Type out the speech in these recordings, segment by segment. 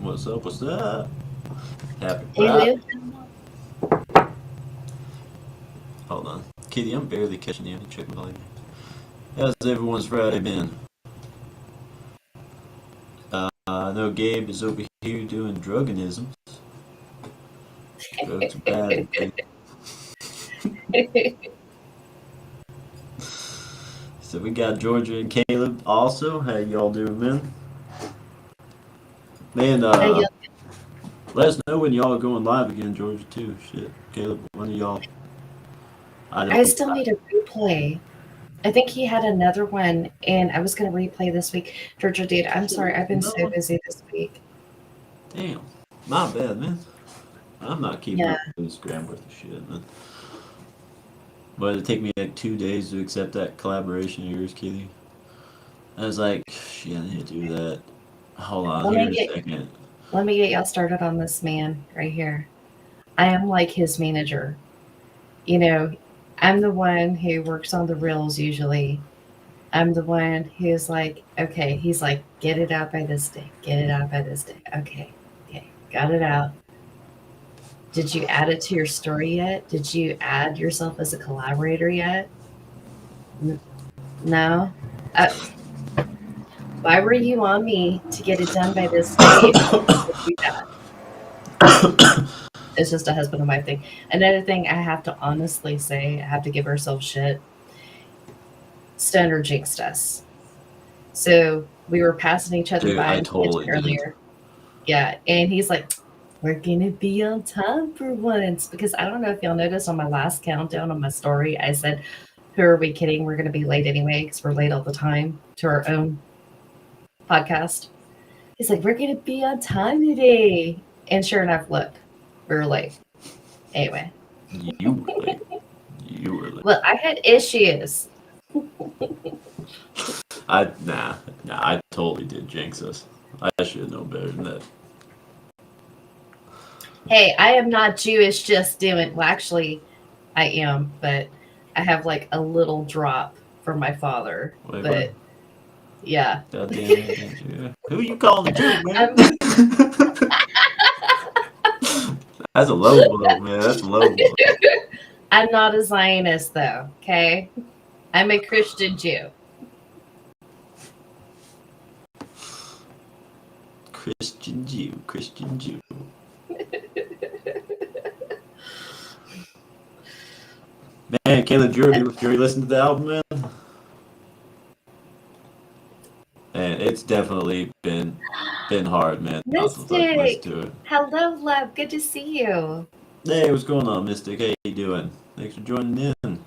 What's up? What's up? Happy Hey, Friday. Lou. Hold on. Kitty, I'm barely catching you. Let me check my volume. How's everyone's Friday been? I know Gabe is over here doing druganisms. Drugs are bad, man. So we got Georgia and Caleb also. How y'all doing, man? Man, Hey, let us know when y'all are going live again, Georgia, too. Shit. Caleb, when are y'all? I I don't. still need a replay. I think he had another one, and I was going to replay this week. Georgia, dude, I'm sorry. I've been so No. busy this week. Damn. My bad, man. I'm not keeping Yeah. up with Instagram worth of shit, man. But it take me like 2 days to accept that collaboration of yours, Kitty. I was like, shit, I need to do that. Hold on Let here me a get second. let me get y'all started on this man right here. I am like his manager. You know, I'm the one who works on the reels usually. I'm the one who's like, okay, he's like, get it out by this day. Get it out by this day. Okay. Okay. Got it out. Did you add it to your story yet? Did you add yourself as a collaborator yet? No. Uh, why were you on me to get it done by this day if you didn't do that? It's just a husband and wife thing. Another thing I have to honestly say, I have to give ourselves shit. Stoner jinxed us. So we were passing each other Dude, by I in the kitchen totally did. earlier. Yeah, and he's like, we're gonna be on time for once. Because I don't know if y'all noticed on my last countdown on my story, I said, who are we kidding? We're gonna be late anyway, because we're late all the time to our own podcast. He's like, we're gonna be on time today. And sure enough, look, we were late. Anyway. You were late. You were late. Well, I had issues. I totally did jinx us. I should know better than that. Hey, I am not Jewish just doing well actually I am, but I have like a little drop from my father. Wait, what? But yeah. God damn it. Who you calling a Jew, man? I'm That's a low blow, man. That's a low blow. I'm not a Zionist though, okay? I'm a Christian Jew. Christian Jew. Christian Jew. Man, Caleb, Jury listened to the album, man? And it's definitely been hard, man, not to fucking listen Mystic. to it. Hello, love. Good to see you. Hey, what's going on, Mystic? How you doing? Thanks for joining in.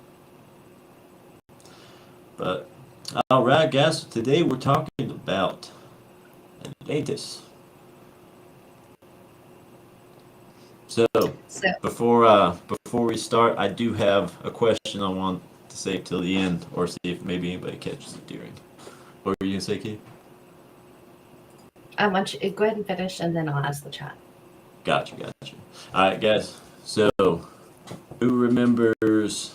But all right, guys. Today we're talking about Atlantis. So So before we start, I do have a question I want to say till the end, or see if maybe anybody catches it during. What were you gonna say, Keith? I want you go ahead and finish and then I'll ask the chat. Gotcha, gotcha. All right, guys. So who remembers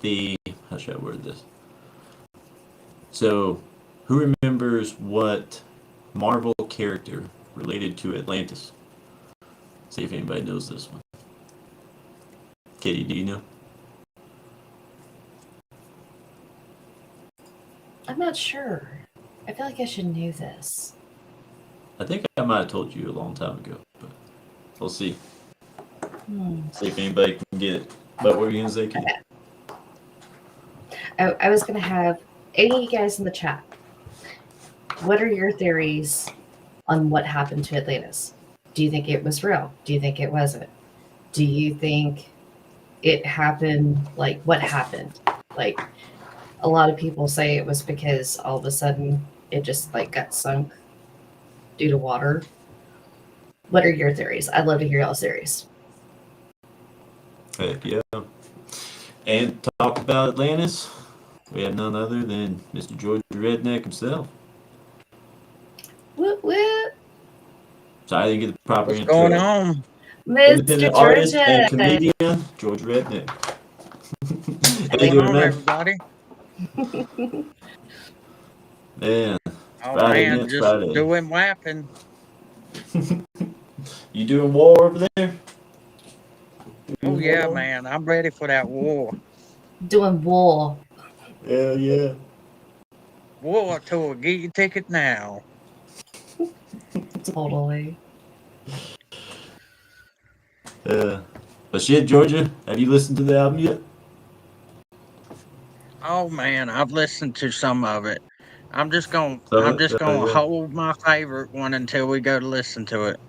the? How should I word this? So who remembers what Marvel character related to Atlantis? See if anybody knows this one. Katie, do you know? I'm not sure. I feel like I should know this. I think I might have told you a long time ago, but we'll see. See if anybody can get it. But what were you gonna say, Katie? I was gonna have any of you guys in the chat. What are your theories on what happened to Atlantis? Do you think it was real? Do you think it wasn't? Do you think it happened? Like, what happened? Like, a lot of people say it was because all of a sudden it just like got sunk due to water. What are your theories? I'd love to hear y'all's theories. Heck yeah. And talk about Atlantis. We have none other than Mr. George Redneck himself. Whoop whoop. So I didn't get the proper What's going intro. on? Mr. Independent artist and Georgia. comedian, George Redneck. How What's you going doing, on, man? everybody? Man, Oh Friday, man, man, it's just Friday. doing laughing. You doing war over there? Oh Doing yeah, war? man, I'm ready for that war. Doing wool. Hell yeah. War tour, get your ticket now. Totally. But shit, Georgia, have you listened to the album yet? Oh man, I've listened to some of it. I'm So, just hell gonna yeah. hold my favorite one until we go to listen to it.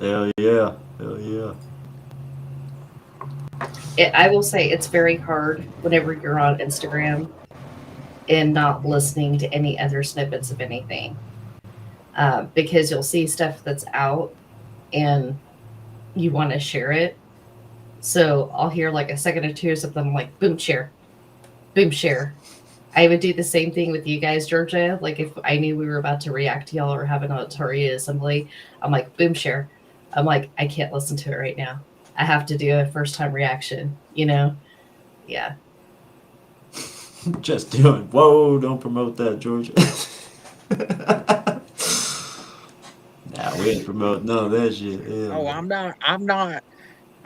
Hell yeah. Hell yeah. I will say it's very hard whenever you're on Instagram and not listening to any other snippets of anything, because you'll see stuff that's out and you want to share it. So I'll hear like a second or two or something. I'm like, boom, share, boom, share. I would do the same thing with you guys, Georgia. Like if I knew we were about to react to y'all or have an auditorium assembly, I'm like, boom, share. I'm like, I can't listen to it right now. I have to do a first time reaction, you know? Yeah. Just doing. Whoa, don't promote that, Georgia. Nah, we ain't promoting none of that shit. Hell Oh, no.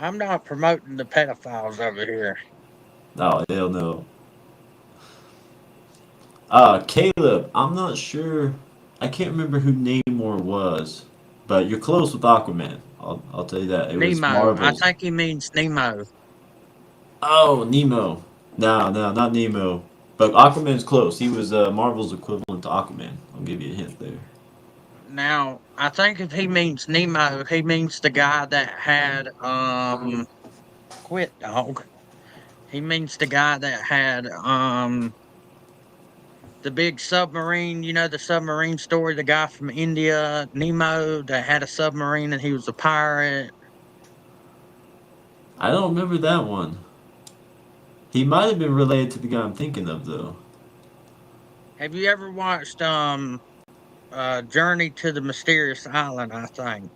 I'm not promoting the pedophiles over here. No, hell no. Caleb, I'm not sure. I can't remember who Namor was, but you're close with Aquaman. I'll tell you that. It was Nemo. I Marvel's. think he means Nemo. Oh, Nemo. No, no, not Nemo. But Aquaman's close. He was Marvel's equivalent to Aquaman. I'll give you a hint there. Now, I think if he means Nemo, he means the guy that had quit dog. He means the guy that had the big submarine, you know the submarine story, the guy from India, Nemo, that had a submarine and he was a pirate. I don't remember that one. He might have been related to the guy I'm thinking of, though. Have you ever watched Journey to the Mysterious Island, I think?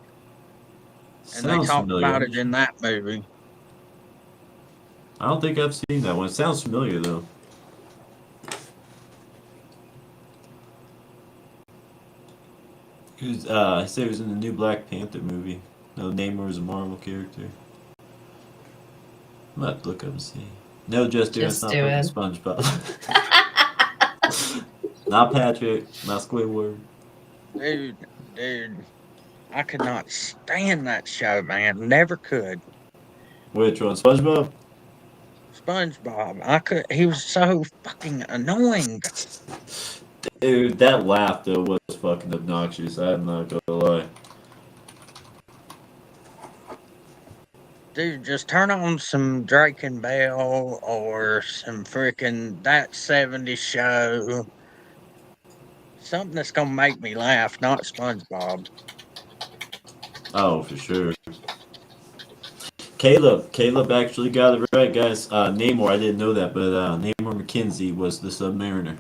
And they Sounds talk familiar. about I'm it not sure. in that movie. I don't think I've seen that one. It sounds familiar, though. I said he was in the new Black Panther movie. No, Namor is a Marvel character. I'm about to look up and see. No, just doing. It's Just not fucking doing. SpongeBob. Not Patrick. Not Squidward. Dude, dude, I could not stand that show, man. Never could. Which one? SpongeBob? SpongeBob, I could. He was so fucking annoying. Dude, that laugh though was fucking obnoxious. I'm not gonna lie. Dude, just turn on some Drake and Bell or some freaking That 70s Show. Something that's gonna make me laugh, not SpongeBob. Oh, for sure. Caleb actually got it right, guys. Namor, I didn't know that, but Namor McKenzie was the Submariner.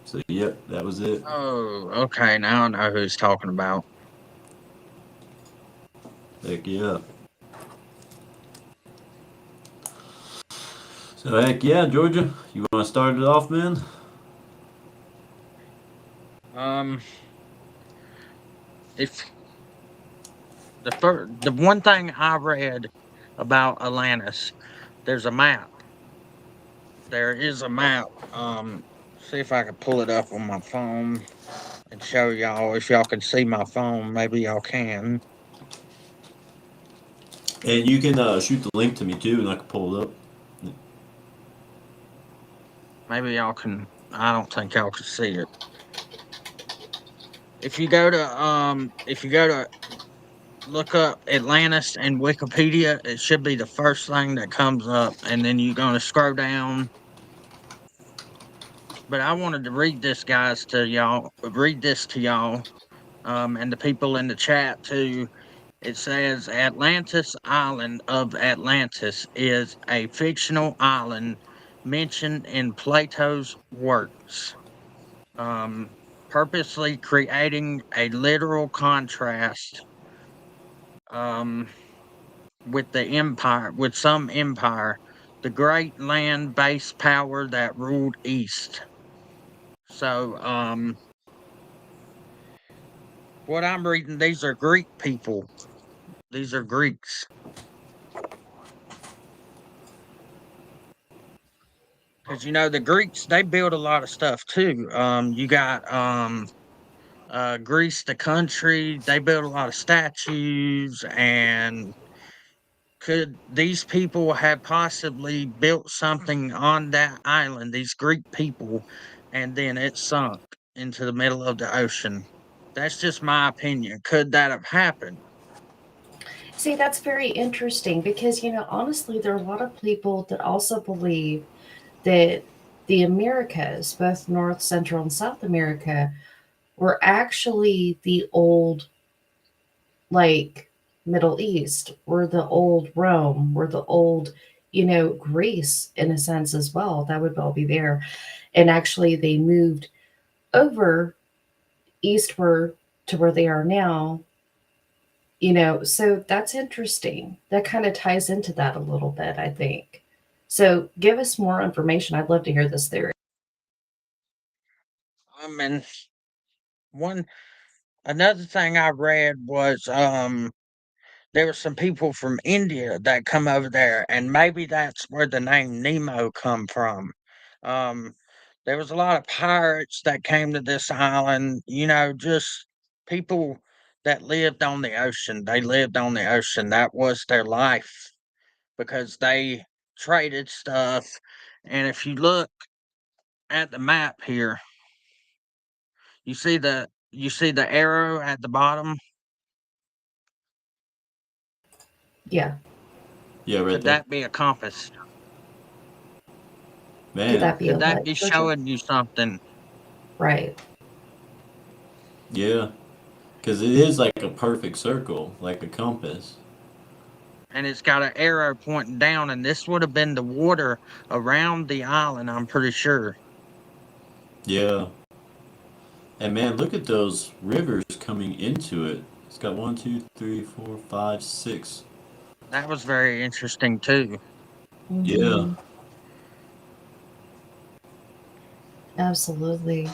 So, yep, that was it. Oh, okay, now I know who he's talking about. Heck yeah. So, heck yeah, Georgia. You want to start it off, man? Um, if the one thing I read about Atlantis, there's a map. There is a map. See if I can pull it up on my phone and show y'all. If y'all can see my phone, maybe y'all can. And you can shoot the link to me too, and I can pull it up. Maybe y'all can. I don't think y'all can see it. If you go to look up Atlantis in Wikipedia, it should be the first thing that comes up, and then you're gonna scroll down. But I wanted to read this, guys, to y'all. Read this to y'all, and the people in the chat too. It says Atlantis Island of Atlantis is a fictional island mentioned in Plato's works, purposely creating a literal contrast um, with some empire, the great land-based power that ruled East. So, What I'm reading, these are Greek people. These are Greeks. Because the Greeks, they build a lot of stuff too. You got Greece, the country. They build a lot of statues. And could these people have possibly built something on that island? These Greek people, and then it sunk into the middle of the ocean. That's just my opinion. Could that have happened? See, that's very interesting because, honestly, there are a lot of people that also believe that the Americas, both North, Central, and South America, were actually the old, like, Middle East, were the old Rome, were the old, Greece in a sense as well. That would all be there. And actually, they moved over eastward to where they are now. So that's interesting. That kind of ties into that a little bit, I think. So give us more information. I'd love to hear this theory. And one another thing I read was there were some people from India that come over there, and maybe that's where the name Nemo come from. Um, there was a lot of pirates that came to this island. Just people that lived on the ocean. They lived on the ocean. That was their life because they traded stuff. And if you look at the map here, you see the arrow at the bottom. Yeah. Yeah, right Could there. that be a compass? Could Man, that be a Could that what, be Georgia? showing you something? Right. yeah. Because it is like a perfect circle, like a compass. And it's got an arrow pointing down, and this would have been the water around the island, I'm pretty sure. Yeah. And man, look at those rivers coming into it. It's got one, two, three, four, five, six. That was very interesting too. Yeah. Hmm. Absolutely.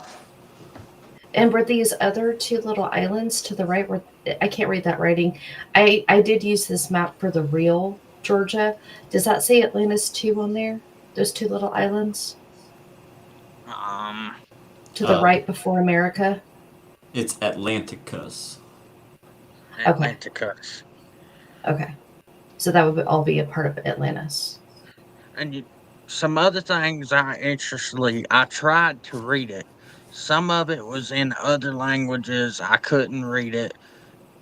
And were these other two little islands to the right? Where I can't read that writing. I did use this map for the real Georgia. Does that say Atlantis two on there? Those two little islands Um, to the Uh, right before America. it's Atlanticus. Okay. Atlanticus. Okay. So that would all be a part of Atlantis. And some other things I tried to read it. Some of it was in other languages. I couldn't read it.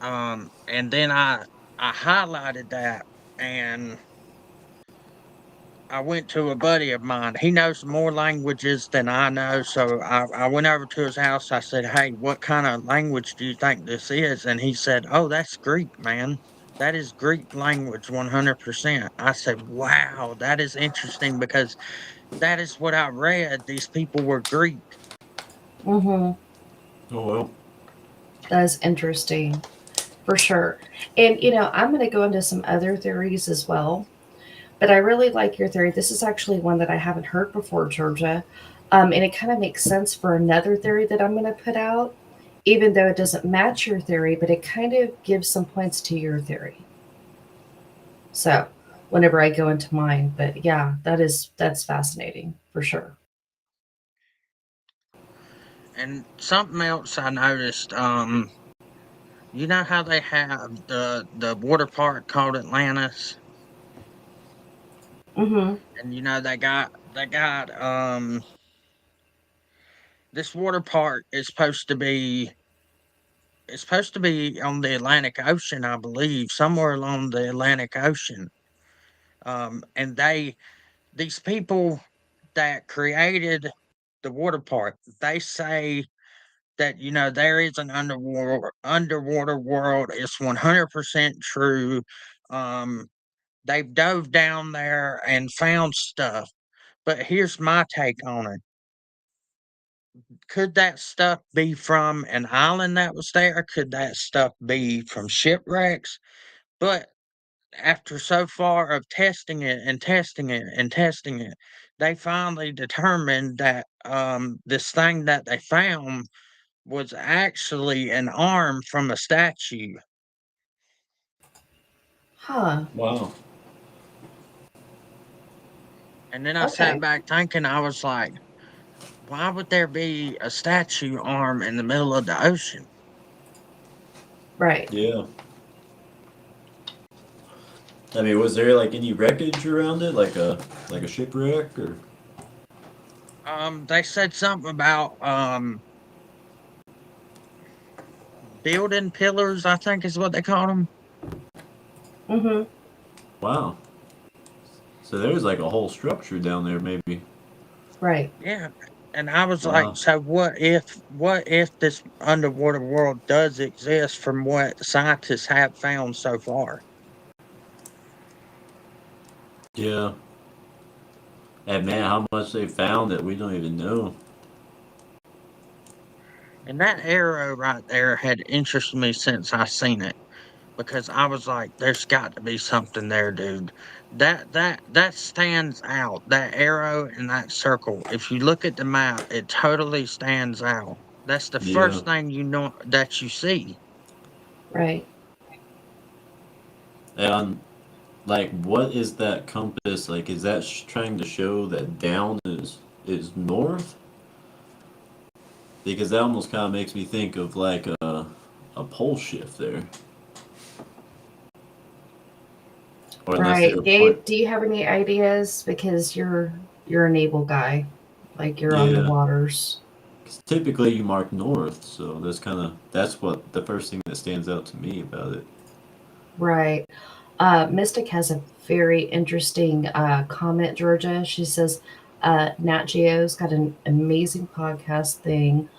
And then I highlighted that, and I went to a buddy of mine. He knows more languages than I know. So I went over to his house. I said, "Hey, what kind of language do you think this is?" And he said, "Oh, that's Greek, man. That is Greek language 100%." I said, "Wow, that is interesting because that is what I read. These people were Greek." Mm-hmm. Oh, well. That is interesting for sure. And I'm going to go into some other theories as well. But I really like your theory. This is actually one that I haven't heard before, Georgia. And it kind of makes sense for another theory that I'm going to put out, even though it doesn't match your theory, but it kind of gives some points to your theory. So whenever I go into mine, but yeah, that's fascinating for sure. And something else I noticed, you know how they have the water park called Atlantis, Mm-hmm. and they got this water park is supposed to be on the Atlantic Ocean, I believe, somewhere along the Atlantic Ocean. And these people that created the water park, they say that there is an underwater world. It's 100% true. Um, they've dove down there and found stuff. But here's my take on it. Could that stuff be from an island that was there? Could that stuff be from shipwrecks? But after so far of testing it and testing it and testing it, they finally determined that this thing that they found was actually an arm from a statue. Huh. Wow. And then I Okay. sat back thinking, I was like, why would there be a statue arm in the middle of the ocean? Right. Yeah. I mean, was there like any wreckage around it, like a shipwreck or? They said something about building pillars, I think is what they called them. Mm-hmm. Wow. So there's like a whole structure down there, maybe. Right. Yeah. And I was like, Wow. so what if this underwater world does exist from what scientists have found so far? Yeah. And man, how much they found that we don't even know. And that arrow right there had interested me since I seen it because I was like, there's got to be something there, dude. That stands out. That arrow and that circle. If you look at the map, it totally stands out. That's the Yeah. first thing you know that you see. Right. And like, what is that compass? Like, is that trying to show that down is north? Because that almost kind of makes me think of like a pole shift there, or unless they Right. were point. Gabe, do you have any ideas? Because you're a naval guy. Like you're on the Yeah. waters. 'Cause typically you mark north, so that's what the first thing that stands out to me about it. Right. Mystic has a very interesting comment, Georgia. She says, Nat Geo's got an amazing podcast thing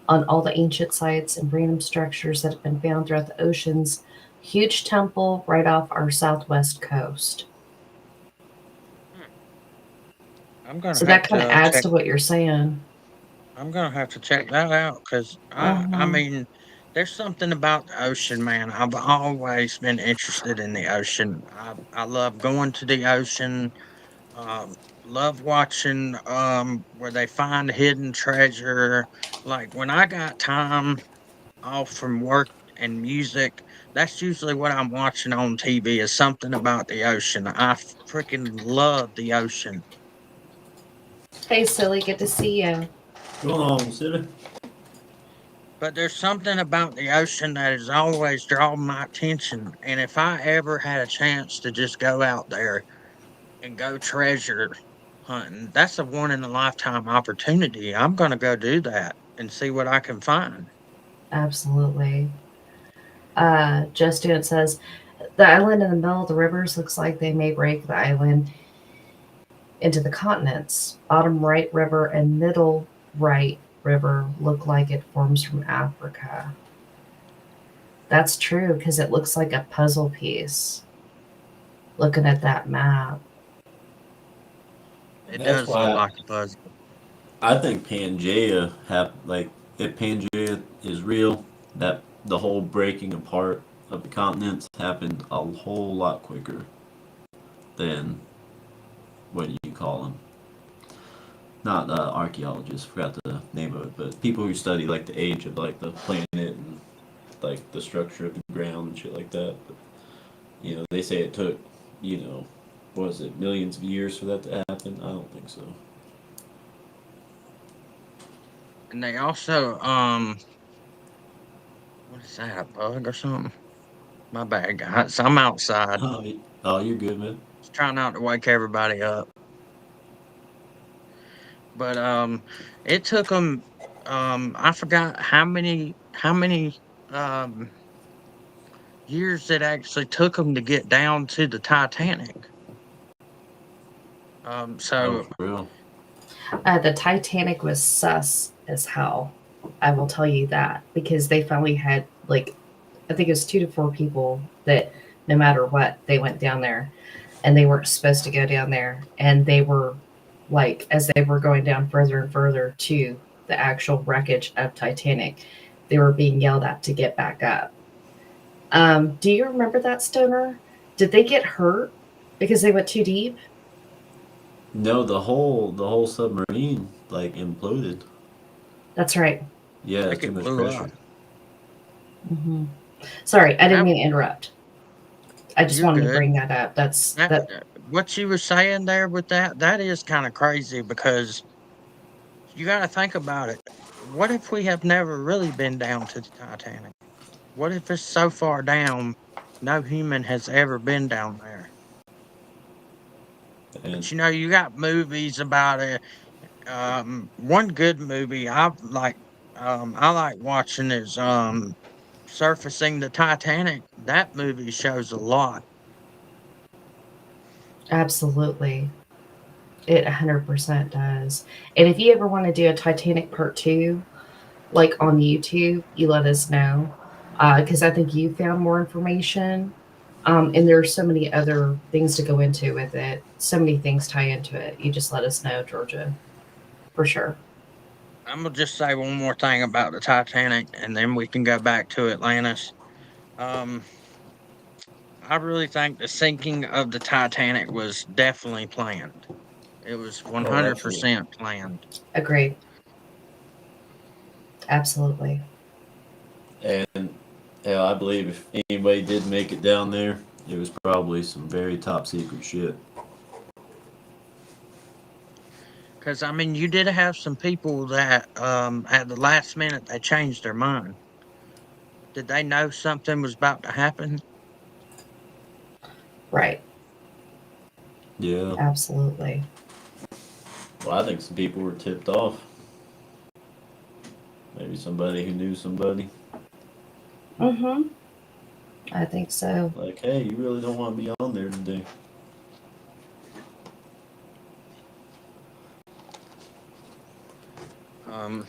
on all the ancient sites and random structures that have been found throughout the oceans. Huge temple right off our southwest coast. Hmm. I'm gonna So have that kind of to adds check. to what you're saying. I'm gonna have to check that out because I Uh-huh. mean, there's something about the ocean, man. I've always been interested in the ocean. I love going to the ocean. Um, love watching where they find hidden treasure. Like when I got time off from work and music, that's usually what I'm watching on TV is something about the ocean. I freaking love the ocean. Hey, silly, good to see you. Going on, City? But there's something about the ocean that has always drawn my attention. And if I ever had a chance to just go out there and go treasure hunting, that's a one in a lifetime opportunity. I'm going to go do that and see what I can find. Absolutely. Justin says, the island in the middle of the rivers looks like they may break the island into the continents. Bottom right river and middle right river look like it forms from Africa. That's true because it looks like a puzzle piece looking at that map. And It that's does look why like a puzzle. I think Pangea have like if Pangea is real, that the whole breaking apart of the continents happened a whole lot quicker than what you call them. Not archaeologists, forgot the name of it, but people who study like the age of like the planet and like the structure of the ground and shit like that. But they say it took, you know, what was it, millions of years for that to happen? I don't think so. And they also, what is that, a bug or something? My bad, guys. I'm outside. Oh, you're good, man. Just trying not to wake everybody up. But it took them. I forgot how many um years it actually took them to get down to the Titanic. Oh, So for real. The Titanic was sus as hell. I will tell you that because they finally had like I think it was 2 to 4 people that no matter what they went down there, and they weren't supposed to go down there, and they were like as they were going down further and further to the actual wreckage of Titanic, they were being yelled at to get back up. Do you remember that, Stoner? Did they get hurt because they went too deep? No, the whole submarine like imploded. That's right. Yeah, Like too it much blew pressure. up. Hmm. Sorry, I didn't That, mean to interrupt. I just you're wanted to good. bring that up. That's That that. what you were saying there with that is kind of crazy because you got to think about it. What if we have never really been down to the Titanic? What if it's so far down, no human has ever been down there? And But you got movies about it. One good movie I like watching is Surfacing the Titanic. That movie shows a lot. Absolutely. It 100% does. And if you ever want to do a Titanic part two, like on YouTube, you let us know. Because I think you found more information. And there's so many other things to go into with it. So many things tie into it. You just let us know, Georgia, for sure. I'm gonna just say one more thing about the Titanic, and then we can go back to Atlantis. Um, I really think the sinking of the Titanic was definitely planned. It was oh, absolutely. 100% planned. Agreed. Absolutely. And yeah, I believe if anybody did make it down there, it was probably some very top secret shit. Because I mean, you did have some people that at the last minute they changed their mind. Did they know something was about to happen? Right. Yeah. Absolutely. Well, I think some people were tipped off. Maybe somebody who knew somebody. Mm-hmm. I think so. Like, hey, you really don't want to be on there today. Um,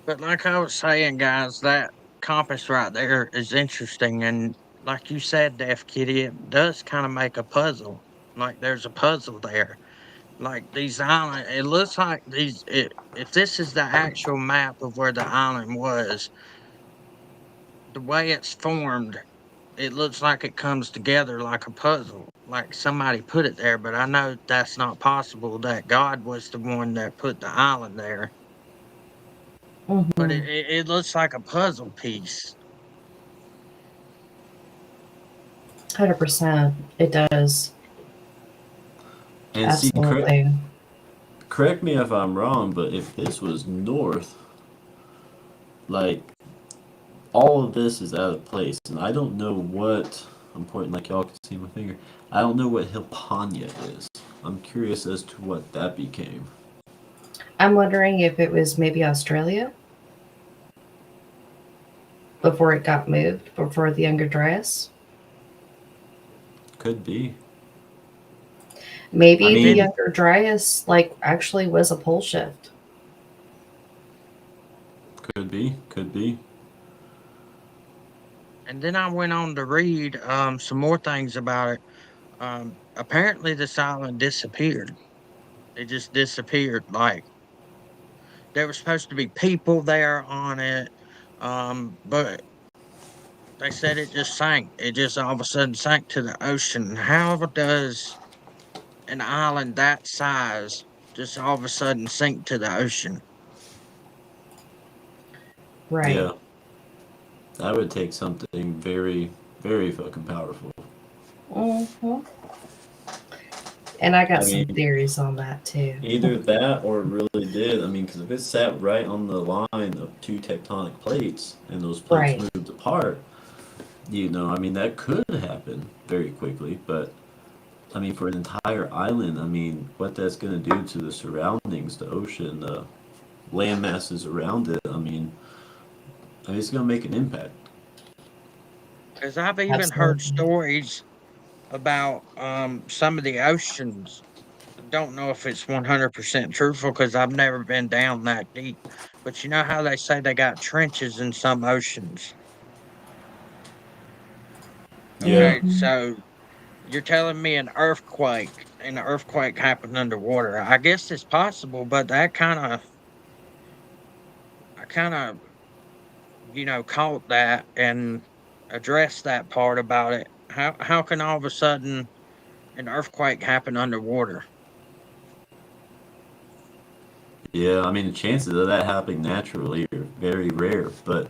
but like I was saying, guys, that compass right there is interesting, and like you said, Deaf Kitty, it does kind of make a puzzle. Like there's a puzzle there. Like these islands, it looks like if this is the actual map of where the island was, the way it's formed, it looks like it comes together like a puzzle, like somebody put it there. But I know that's not possible. That God was the one that put the island there. But Mm-hmm. it looks like a puzzle piece. 100%. It does. And see, Absolutely. correct me if I'm wrong, but if this was north, like all of this is out of place, and I don't know what I'm pointing like y'all can see my finger. I don't know what Hilpanya is. I'm curious as to what that became. I'm wondering if it was maybe Australia before it got moved, before the Younger Dryas. Could be. I Maybe And the mean, then Younger Dryas like actually was a pole shift. could be. Could be. and then I went on to read some more things about it. Apparently, this island disappeared. It just disappeared. Like there was supposed to be people there on it, but they said it just sank. It just all of a sudden sank to the ocean. How does an island that size just all of a sudden sink to the ocean? Right. Yeah, that would take something very, very fucking powerful. Hmm. And I got I some mean, theories on that too. either that or it really did. I mean, because if it sat right on the line of two tectonic plates and those plates Right. moved apart, I mean, that could happen very quickly. But, I mean, for an entire island, I mean, what that's going to do to the surroundings, the ocean, the land masses around it, I mean it's going to make an impact. Because I've even heard Absolutely. stories about some of the oceans. Don't know if it's 100% truthful because I've never been down that deep. But you know how they say they got trenches in some oceans? Yeah. Okay, Hmm. so you're telling me an earthquake happened underwater. I guess it's possible, but that I kind of, caught that and addressed that part about it. How can all of a sudden an earthquake happen underwater? Yeah, I mean the chances of that happening naturally are very rare. But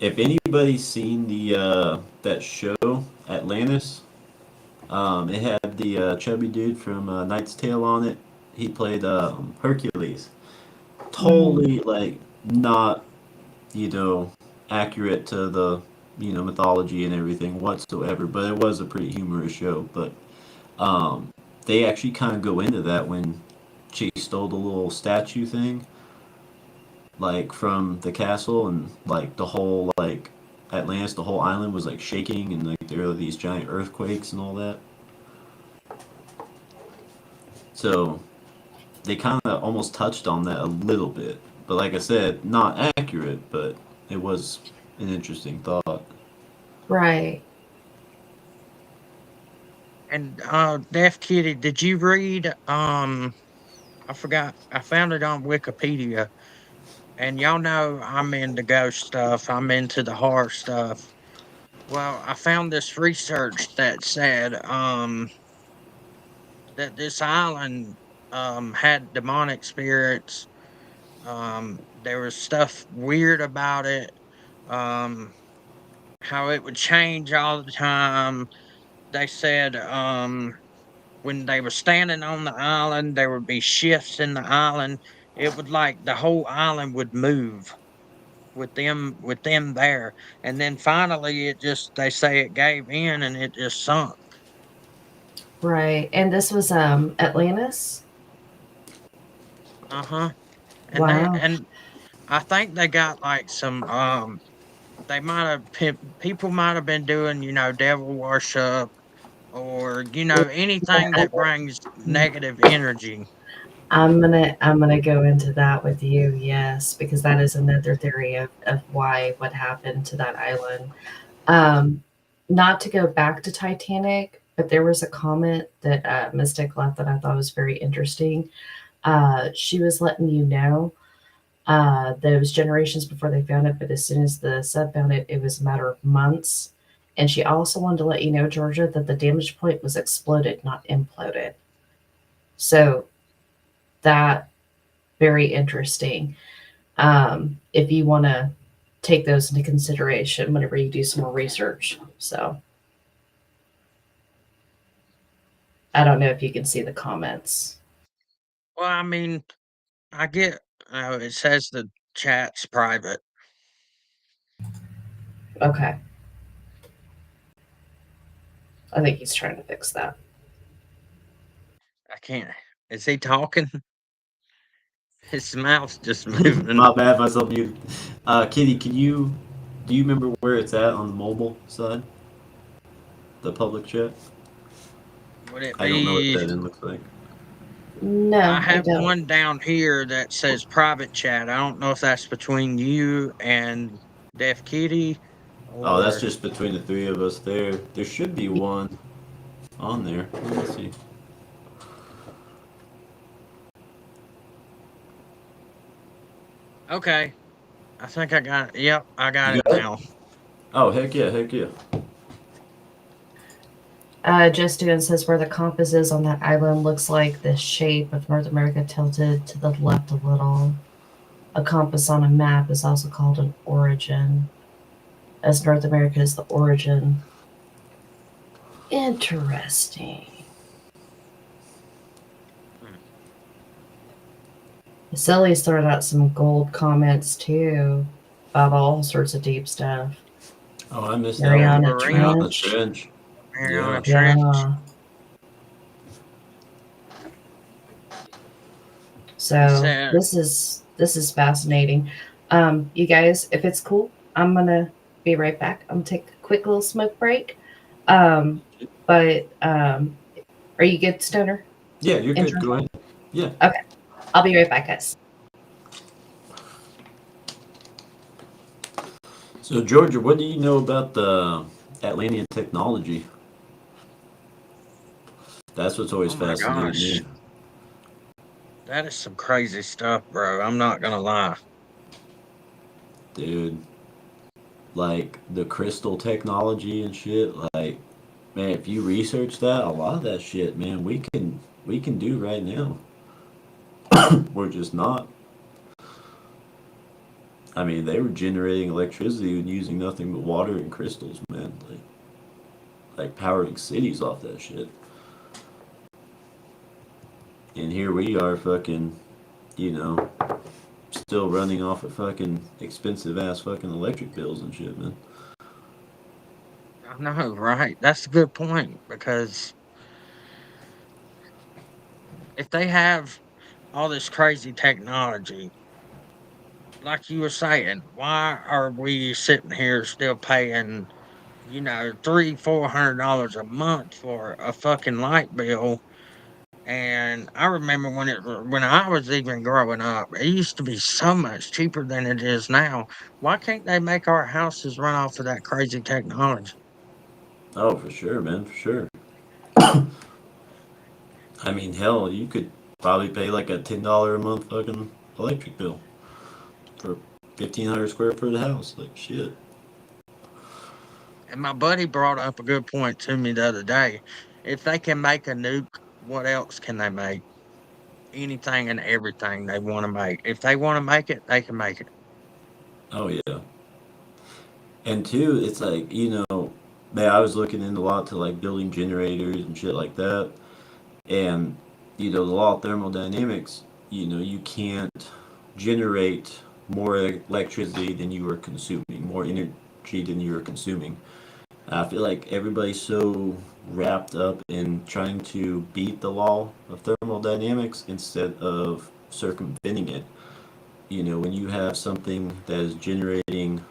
if anybody's seen the that show Atlantis, it had the chubby dude from Knight's Tale on it. He played Hercules. Mm, Totally like not you know accurate to the mythology and everything whatsoever. But it was a pretty humorous show. But um, they actually kind of go into that when she stole the little statue thing like from the castle and like the whole like Atlantis, the whole island was like shaking and like there were these giant earthquakes and all that. So they kind of almost touched on that a little bit, but like I said, not accurate, but it was an interesting thought. right. And Deaf Kitty, did you read I forgot I found it on Wikipedia. And y'all know I'm into ghost stuff. I'm into the horror stuff. Well, I found this research that said that this island had demonic spirits. There was stuff weird about it. Um, how it would change all the time. They said when they were standing on the island, there would be shifts in the island. It would like the whole island would move with them there. And then finally it just they say it gave in and it just sunk. Right. And this was Atlantis. Uh-huh. And they Wow. and I think they got like some they might have people might have been doing, devil worship or anything that brings negative energy. I'm gonna go into that with you, yes, because that is another theory of why what happened to that island. Um, Not to go back to Titanic, but there was a comment that Mystic left that I thought was very interesting. She was letting you know that it was generations before they found it, but as soon as the sub found it, it was a matter of months. And she also wanted to let you know, Georgia, that the damage point was exploded, not imploded. So that very interesting. If you want to take those into consideration whenever you do some more research. So I don't know if you can see the comments. Well, I mean, I get it says the chat's private. Okay. I think he's trying to fix that. I can't. Is he talking? His mouth's just moving. My bad, myself muted. Kitty, can you do you remember where it's at on the mobile side, the public chat? Would it I don't know what be? that end looks like. I No, I have don't. one down here that says private chat. I don't know if that's between you and Deaf Kitty Oh, that's or just between the three of us there. There should be one on there. Let me see. okay. I think I got it. Yep, I got You it got it? now. Oh, heck yeah, heck yeah. Just doing says where the compass is on that island looks like the shape of North America tilted to the left a little. A compass on a map is also called an origin, as North America is the origin. Interesting. Hmm. Silly's throwing out some gold comments too about all sorts of deep stuff. Oh, I missed that one. Mariana Submarine, Mariana Trench. Trench. Mariana Yeah. Trench. Yeah. It So said, this is fascinating. You guys, if it's cool, I'm gonna be right back. I'm gonna take a quick little smoke break. But are you good, Stoner? Yeah, you're good. Intro? Go ahead. Yeah. Okay. I'll be right back, guys. So, Georgia, what do you know about the Atlantean technology? That's what's always "Oh my fascinated gosh, me. that is some crazy stuff, bro. I'm not gonna lie." Dude, like the crystal technology and shit, like man, if you research that, a lot of that shit, man, we can do right now. We're just not. I mean, they were generating electricity and using nothing but water and crystals, man. Like powering cities off that shit. And here we are, fucking, you know, still running off of fucking expensive ass fucking electric bills and shit, man. I know, right? That's a good point because if they have all this crazy technology, like you were saying, why are we sitting here still paying, $300-400 a month for a fucking light bill? And I remember when I was even growing up, it used to be so much cheaper than it is now. Why can't they make our houses run off of that crazy technology? Oh, for sure, man, for sure. I mean, hell, you could probably pay like a $10 a month fucking electric bill for 1,500 square foot house. Like shit. And my buddy brought up a good point to me the other day. If they can make a nuke, what else can they make? Anything and everything they want to make. If they want to make it, they can make it. Oh yeah. And two, it's like, man, I was looking into a lot to like building generators and shit like that. And, the law of thermodynamics, you can't generate more electricity than you are consuming, more energy than you are consuming. I feel like everybody's so wrapped up in trying to beat the law of thermodynamics instead of circumventing it. When you have something that is generating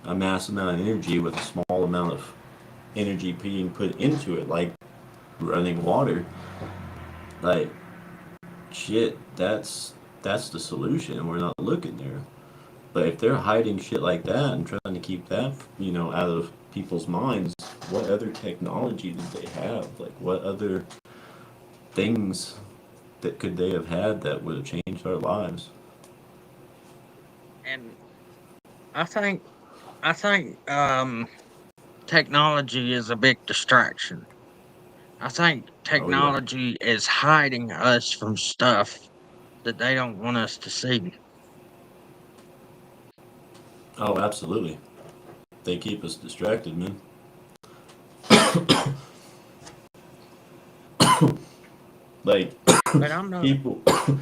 a mass amount of energy with a small amount of energy being put into it, like running water, like shit, that's the solution, and we're not looking there. But if they're hiding shit like that and trying to keep that, out of people's minds, what other technology did they have? Like, what other things that could they have had that would have changed our lives? And I think technology is a big distraction. I think Oh yeah. technology is hiding us from stuff that they don't want us to see. Oh, absolutely. They keep us distracted, man. Like But I'm not. people, Go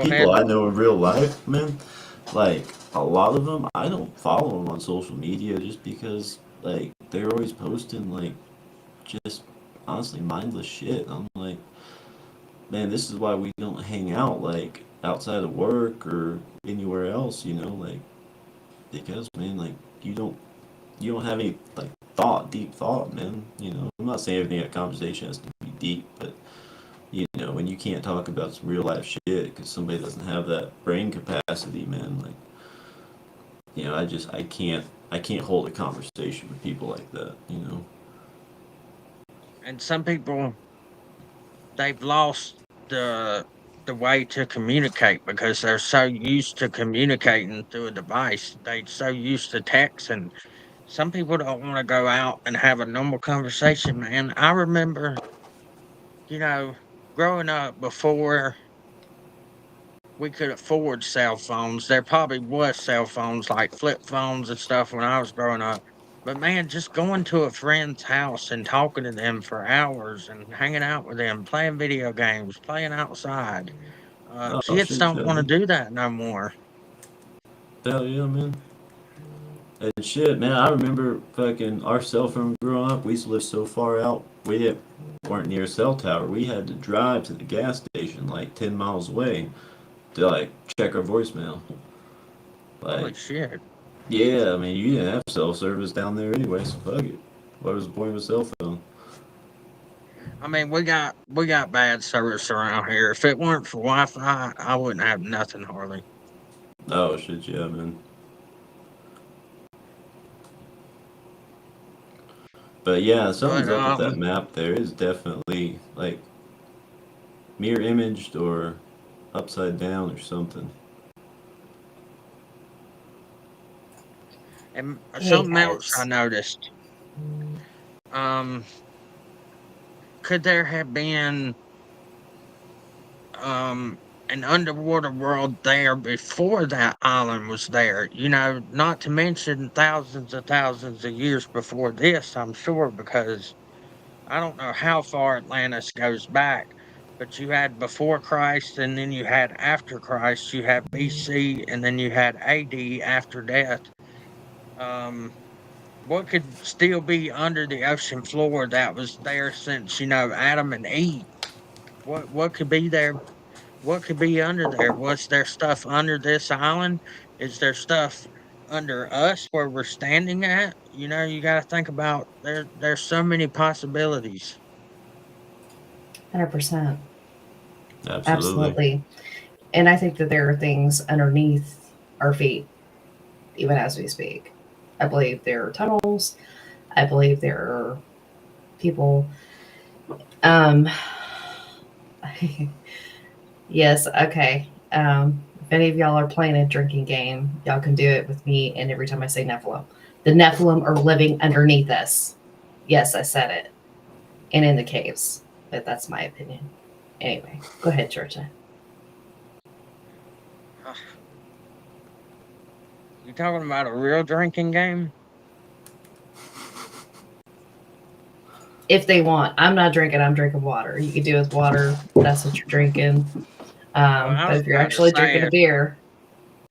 people ahead. I know in real life, man. Like a lot of them, I don't follow them on social media just because like they're always posting like just honestly mindless shit. I'm like, man, this is why we don't hang out like outside of work or anywhere else, like because man, like you don't have any like deep thought, man. I'm not saying everything in a conversation has to be deep, but when you can't talk about some real life shit because somebody doesn't have that brain capacity, man, like I can't hold a conversation with people like that. And some people, they've lost the the way to communicate because they're so used to communicating through a device. They're so used to texting. Some people don't want to go out and have a normal conversation, man. I remember, you know, growing up before we could afford cell phones. There probably was cell phones like flip phones and stuff when I was growing up. But man, just going to a friend's house and talking to them for hours and hanging out with them, playing video games, playing outside. Oh Kids shit, don't yeah, want to man. do that no more. Hell yeah, man. And shit, man, I remember fucking our cell phone growing up. We used to live so far out. Weren't near a cell tower. We had to drive to the gas station like 10 miles away to like check our voicemail. Holy Like, shit. yeah, I mean, you didn't have cell service down there anyway, so fuck it. What was the point of a cell phone? I mean, we got bad service around here. If it weren't for Wi-Fi, I wouldn't have nothing hardly. Oh shit, yeah, man. But yeah, But something's up with that map. There is definitely like mirror imaged or upside down or something. and Hey something else I guys. noticed. Um, could there have been um an underwater world there before that island was there. Not to mention thousands of years before this, I'm sure, because I don't know how far Atlantis goes back, but you had before Christ and then you had after Christ, you had BC and then you had AD after death. What could still be under the ocean floor that was there since, Adam and Eve? What could be there? What could be under there? Was there stuff under this island? Is there stuff under us where we're standing at? You got to think about there's so many possibilities. 100%. Absolutely. Absolutely. And I think that there are things underneath our feet, even as we speak. I believe there are tunnels. I believe there are people. Um, yes, okay. If any of y'all are playing a drinking game, y'all can do it with me. And every time I say Nephilim, the Nephilim are living underneath us. Yes, I said it. And in the caves. But that's my opinion. Anyway, go ahead, Georgia. You talking about a real drinking game? If they want. I'm not drinking, I'm drinking water. You can do with water. That's what you're drinking. I But was if you're about to actually say, drinking a beer,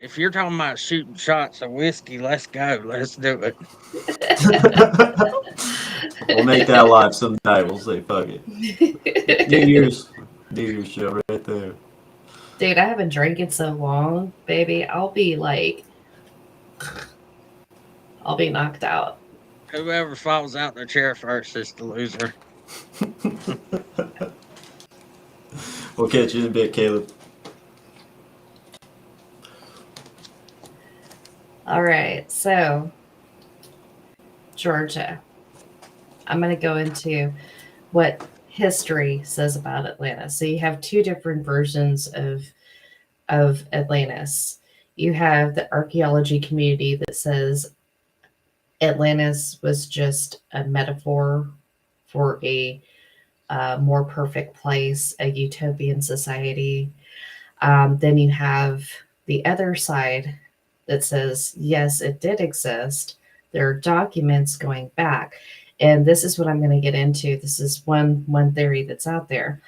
if you're talking about shooting shots of whiskey, let's go. Let's do it. We'll make that live someday. We'll say fuck it. New Year's show right there. dude, I haven't drank in so long, baby. I'll be knocked out. Whoever falls out in the chair first is the loser. We'll catch you in a bit, Caleb. All right, so Georgia, I'm going to go into what history says about Atlantis. So you have two different versions of Atlantis. You have the archaeology community that says Atlantis was just a metaphor for a more perfect place, a utopian society. Then you have the other side that says, yes, it did exist. There are documents going back. And this is what I'm going to get into. This is one theory that's out there.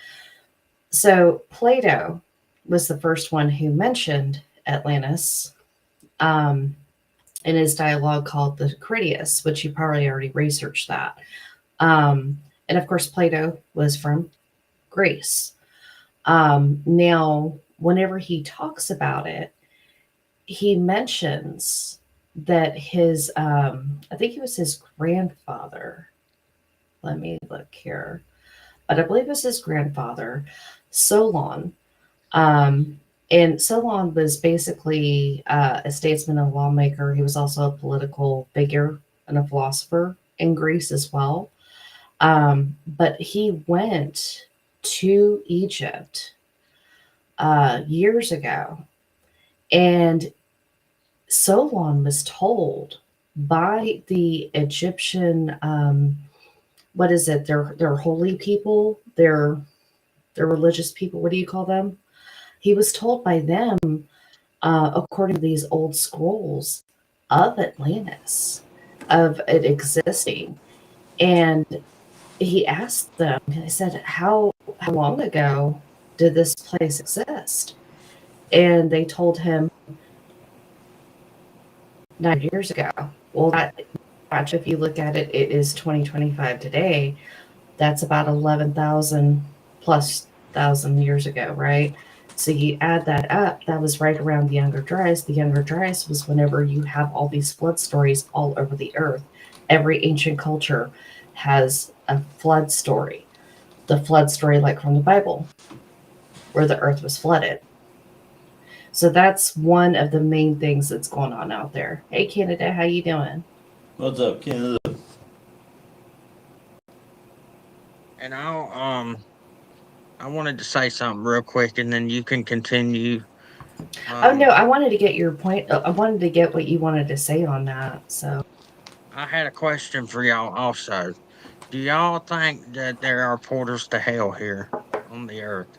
So Plato was the first one who mentioned Atlantis in his dialogue called the Critias, which you probably already researched that. And of course, Plato was from Greece. Now, whenever he talks about it, he mentions that his, I think it was his grandfather. Let me look here. But I believe it was his grandfather, Solon. And Solon was basically a statesman and lawmaker. He was also a political figure and a philosopher in Greece as well. But he went to Egypt years ago, and Solon was told by the Egyptian, what is it? They're holy people. They're religious people. What do you call them? He was told by them, according to these old scrolls, of Atlantis, of it existing, and he asked them. He said, "How long ago did this place exist?" And they told him 9 years ago. Well, that if you look at it, it is 2025 today. That's about 11,000 plus thousand years ago, right? So you add that up, that was right around the Younger Dryas. The Younger Dryas was whenever you have all these flood stories all over the earth. Every ancient culture has a flood story. The flood story, like from the Bible, where the earth was flooded. So that's one of the main things that's going on out there. Hey, Canada, how you doing? What's up, Canada? And I wanted to say something real quick, and then you can continue. Oh no, I wanted to get your point. I wanted to get what you wanted to say on that. So I had a question for y'all also. Do y'all think that there are portals to hell here on the earth?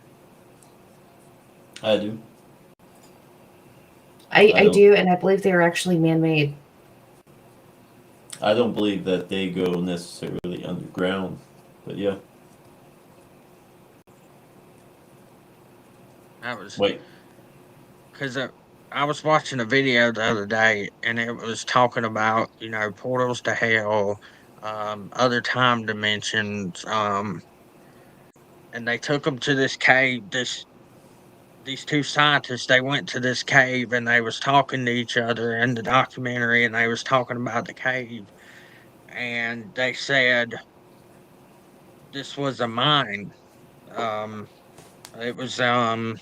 I do. I, I I don't. do, and I believe they are actually man-made. I don't believe that they go necessarily underground, but yeah. That was Wait, because I was watching a video the other day, and it was talking about portals to hell, other time dimensions, and they took them to this cave. These two scientists, they went to this cave and they was talking to each other in the documentary, and they was talking about the cave, and they said this was a mine. Um, it was um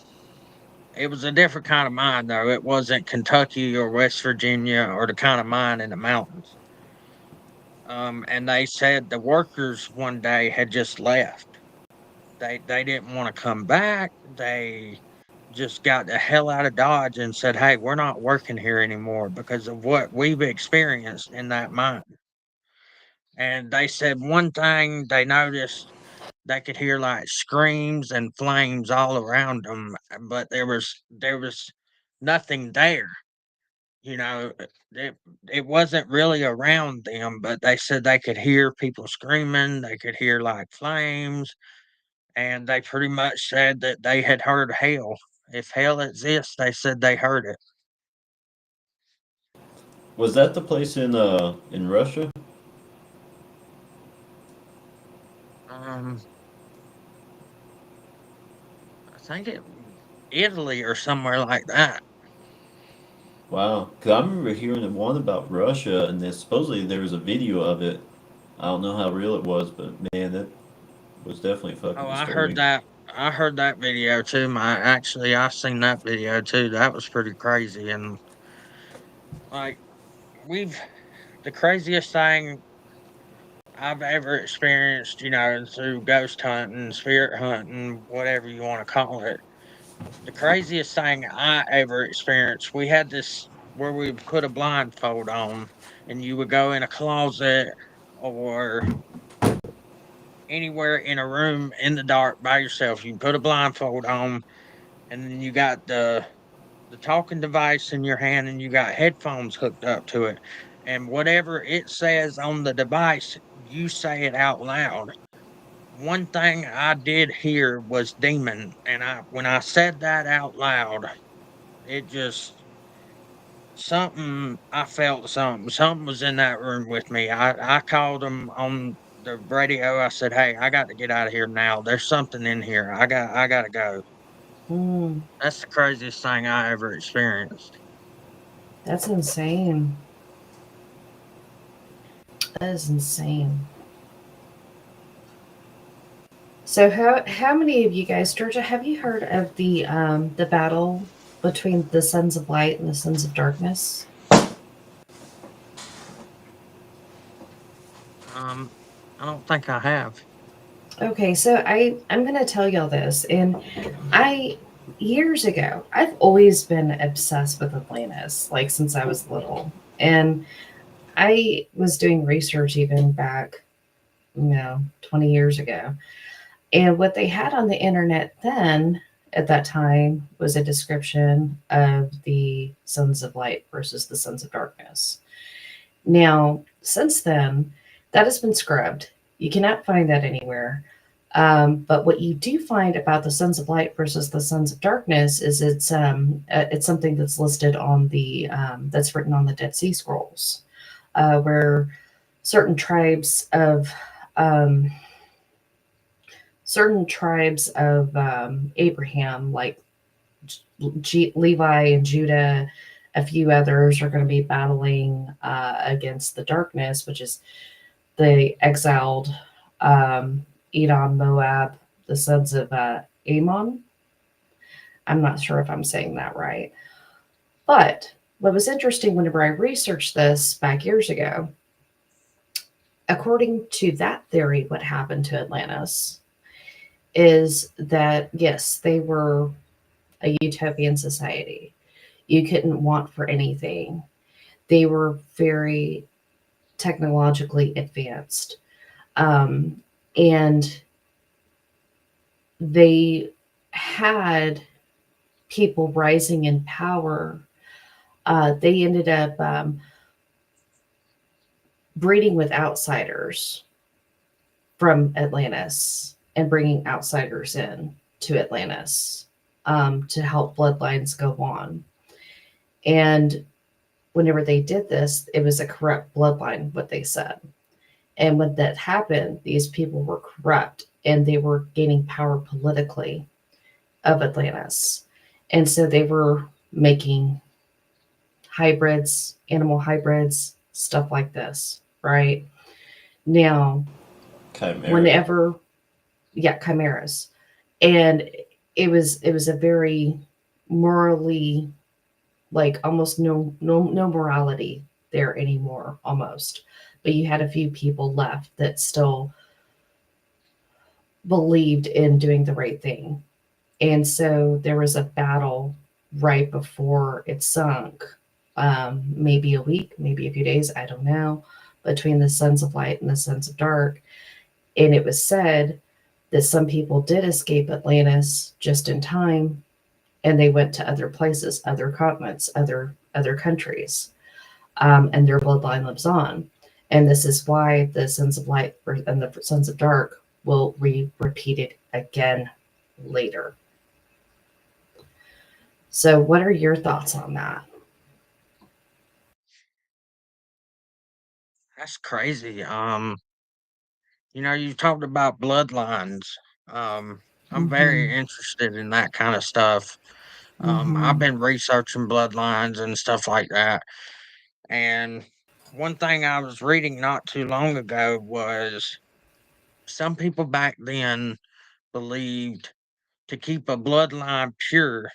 It was a different kind of mine, though. It wasn't Kentucky or West Virginia or the kind of mine in the mountains. And they said the workers one day had just left. They didn't want to come back. They just got the hell out of Dodge and said, "Hey, we're not working here anymore because of what we've experienced in that mine." And they said one thing they noticed, they could hear like screams and flames all around them, but there was nothing there. You know, it wasn't really around them, but they said they could hear people screaming, they could hear like flames, and they pretty much said that they had heard hell. If hell exists, they said they heard it. was that the place in Russia? Um, I think it Italy or somewhere like that. Wow, because I remember hearing one about Russia, and supposedly there was a video of it. I don't know how real it was, but man, that was definitely fucking Oh, I heard disturbing. that. I heard that video too. I seen that video too. That was pretty crazy. And like we've the craziest thing I've ever experienced, through ghost hunting, spirit hunting, whatever you want to call it. The craziest thing I ever experienced, we had this where we put a blindfold on, and you would go in a closet or anywhere in a room in the dark by yourself. You put a blindfold on, and then you got the talking device in your hand, and you got headphones hooked up to it. And whatever it says on the device, you say it out loud. One thing I did hear was demon, and I when I said that out loud, it just I felt something was in that room with me. I called them on the radio. I said, "Hey, I got to get out of here now. There's something in here. I got to go." Hmm, That's the craziest thing I ever experienced. that's insane. That is insane. So how many of you guys, Georgia, have you heard of the battle between the Sons of Light and the Sons of Darkness? Um, I don't think I have. Okay, so I'm gonna tell y'all this, and I years ago I've always been obsessed with Atlantis, like since I was little, and I was doing research even back, 20 years ago. And what they had on the internet then at that time was a description of the Sons of Light versus the Sons of Darkness. Now, since then, that has been scrubbed. You cannot find that anywhere. But what you do find about the Sons of Light versus the Sons of Darkness is it's something that's listed on the that's written on the Dead Sea Scrolls, where certain tribes of um, Abraham, like Levi and Judah, a few others are going to be battling against the darkness, which is the exiled Edom, Moab, the sons of Ammon. I'm not sure if I'm saying that right. But what was interesting whenever I researched this back years ago, according to that theory, what happened to Atlantis is that, yes, they were a utopian society. You couldn't want for anything. They were very technologically advanced. And they had people rising in power, they ended up breeding with outsiders from Atlantis and bringing outsiders in to Atlantis to help bloodlines go on. And whenever they did this, it was a corrupt bloodline, what they said. And when that happened, these people were corrupt and they were gaining power politically of Atlantis. And so they were making hybrids, animal hybrids, stuff like this, right? Now, Chimera. whenever, yeah, chimeras. And it was a very morally, like almost no morality there anymore, almost. But you had a few people left that still believed in doing the right thing. And so there was a battle right before it sunk, maybe a week, maybe a few days, I don't know, between the Sons of Light and the Sons of Dark. And it was said that some people did escape Atlantis just in time, and they went to other places, other continents, other countries, and their bloodline lives on. And this is why the Sons of Light and the Sons of Dark will be repeated again later. So, what are your thoughts on that? That's crazy. You talked about bloodlines. I'm very Mm-hmm. interested in that kind of stuff. I've Mm-hmm. been researching bloodlines and stuff like that. And one thing I was reading not too long ago was some people back then believed to keep a bloodline pure,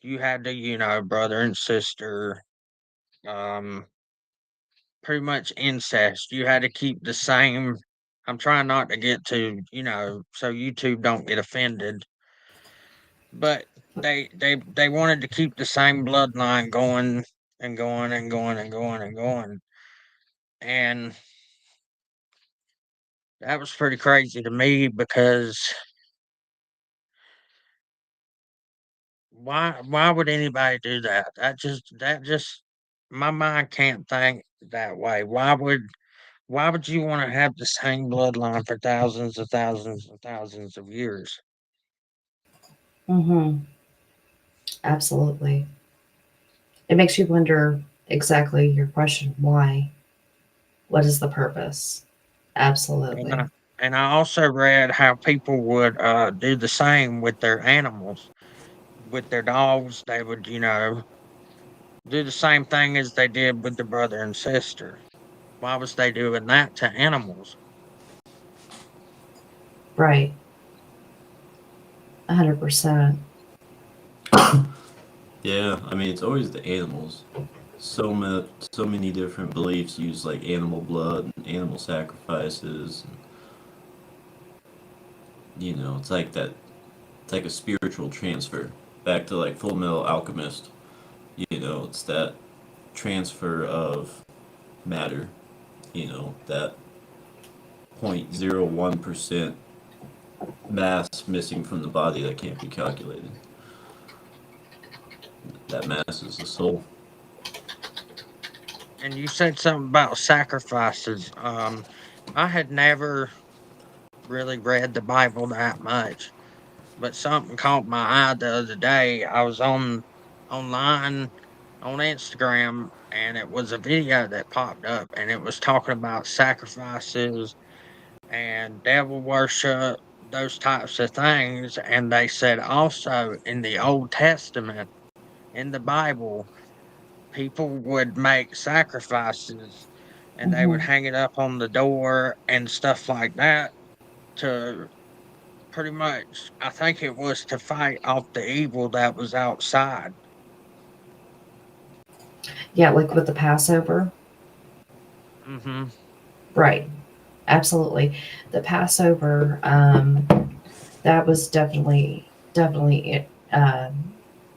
you had to, brother and sister, um, pretty much incest. You had to keep the same. I'm trying not to get to, so YouTube don't get offended, but they wanted to keep the same bloodline going and going and going and going and going. And that was pretty crazy to me because why would anybody do that? That just my mind can't think that way. Why would you want to have the same bloodline for thousands and thousands and thousands of years? Mm-hmm. Absolutely. It makes you wonder exactly your question. Why? What is the purpose? And Absolutely. I also read how people would do the same with their animals, with their dogs. They would, do the same thing as they did with the brother and sister. Why was they doing that to animals? Right. 100%. Yeah, I mean it's always the animals. So many different beliefs use like animal blood and animal sacrifices. And, it's like that. It's like a spiritual transfer back to like Full Metal Alchemist. It's that transfer of matter. That 0.01% mass missing from the body that can't be calculated. That mass is the soul. And you said something about sacrifices. I had never really read the Bible that much, but something caught my eye the other day. I was online on Instagram, and it was a video that popped up, and it was talking about sacrifices and devil worship, those types of things. And they said also in the Old Testament, in the Bible, people would make sacrifices and they would Mm-hmm. hang it up on the door and stuff like that to pretty much, I think it was to fight off the evil that was outside. Yeah, like with the Passover. Mhm. Right. Absolutely. The Passover, that was definitely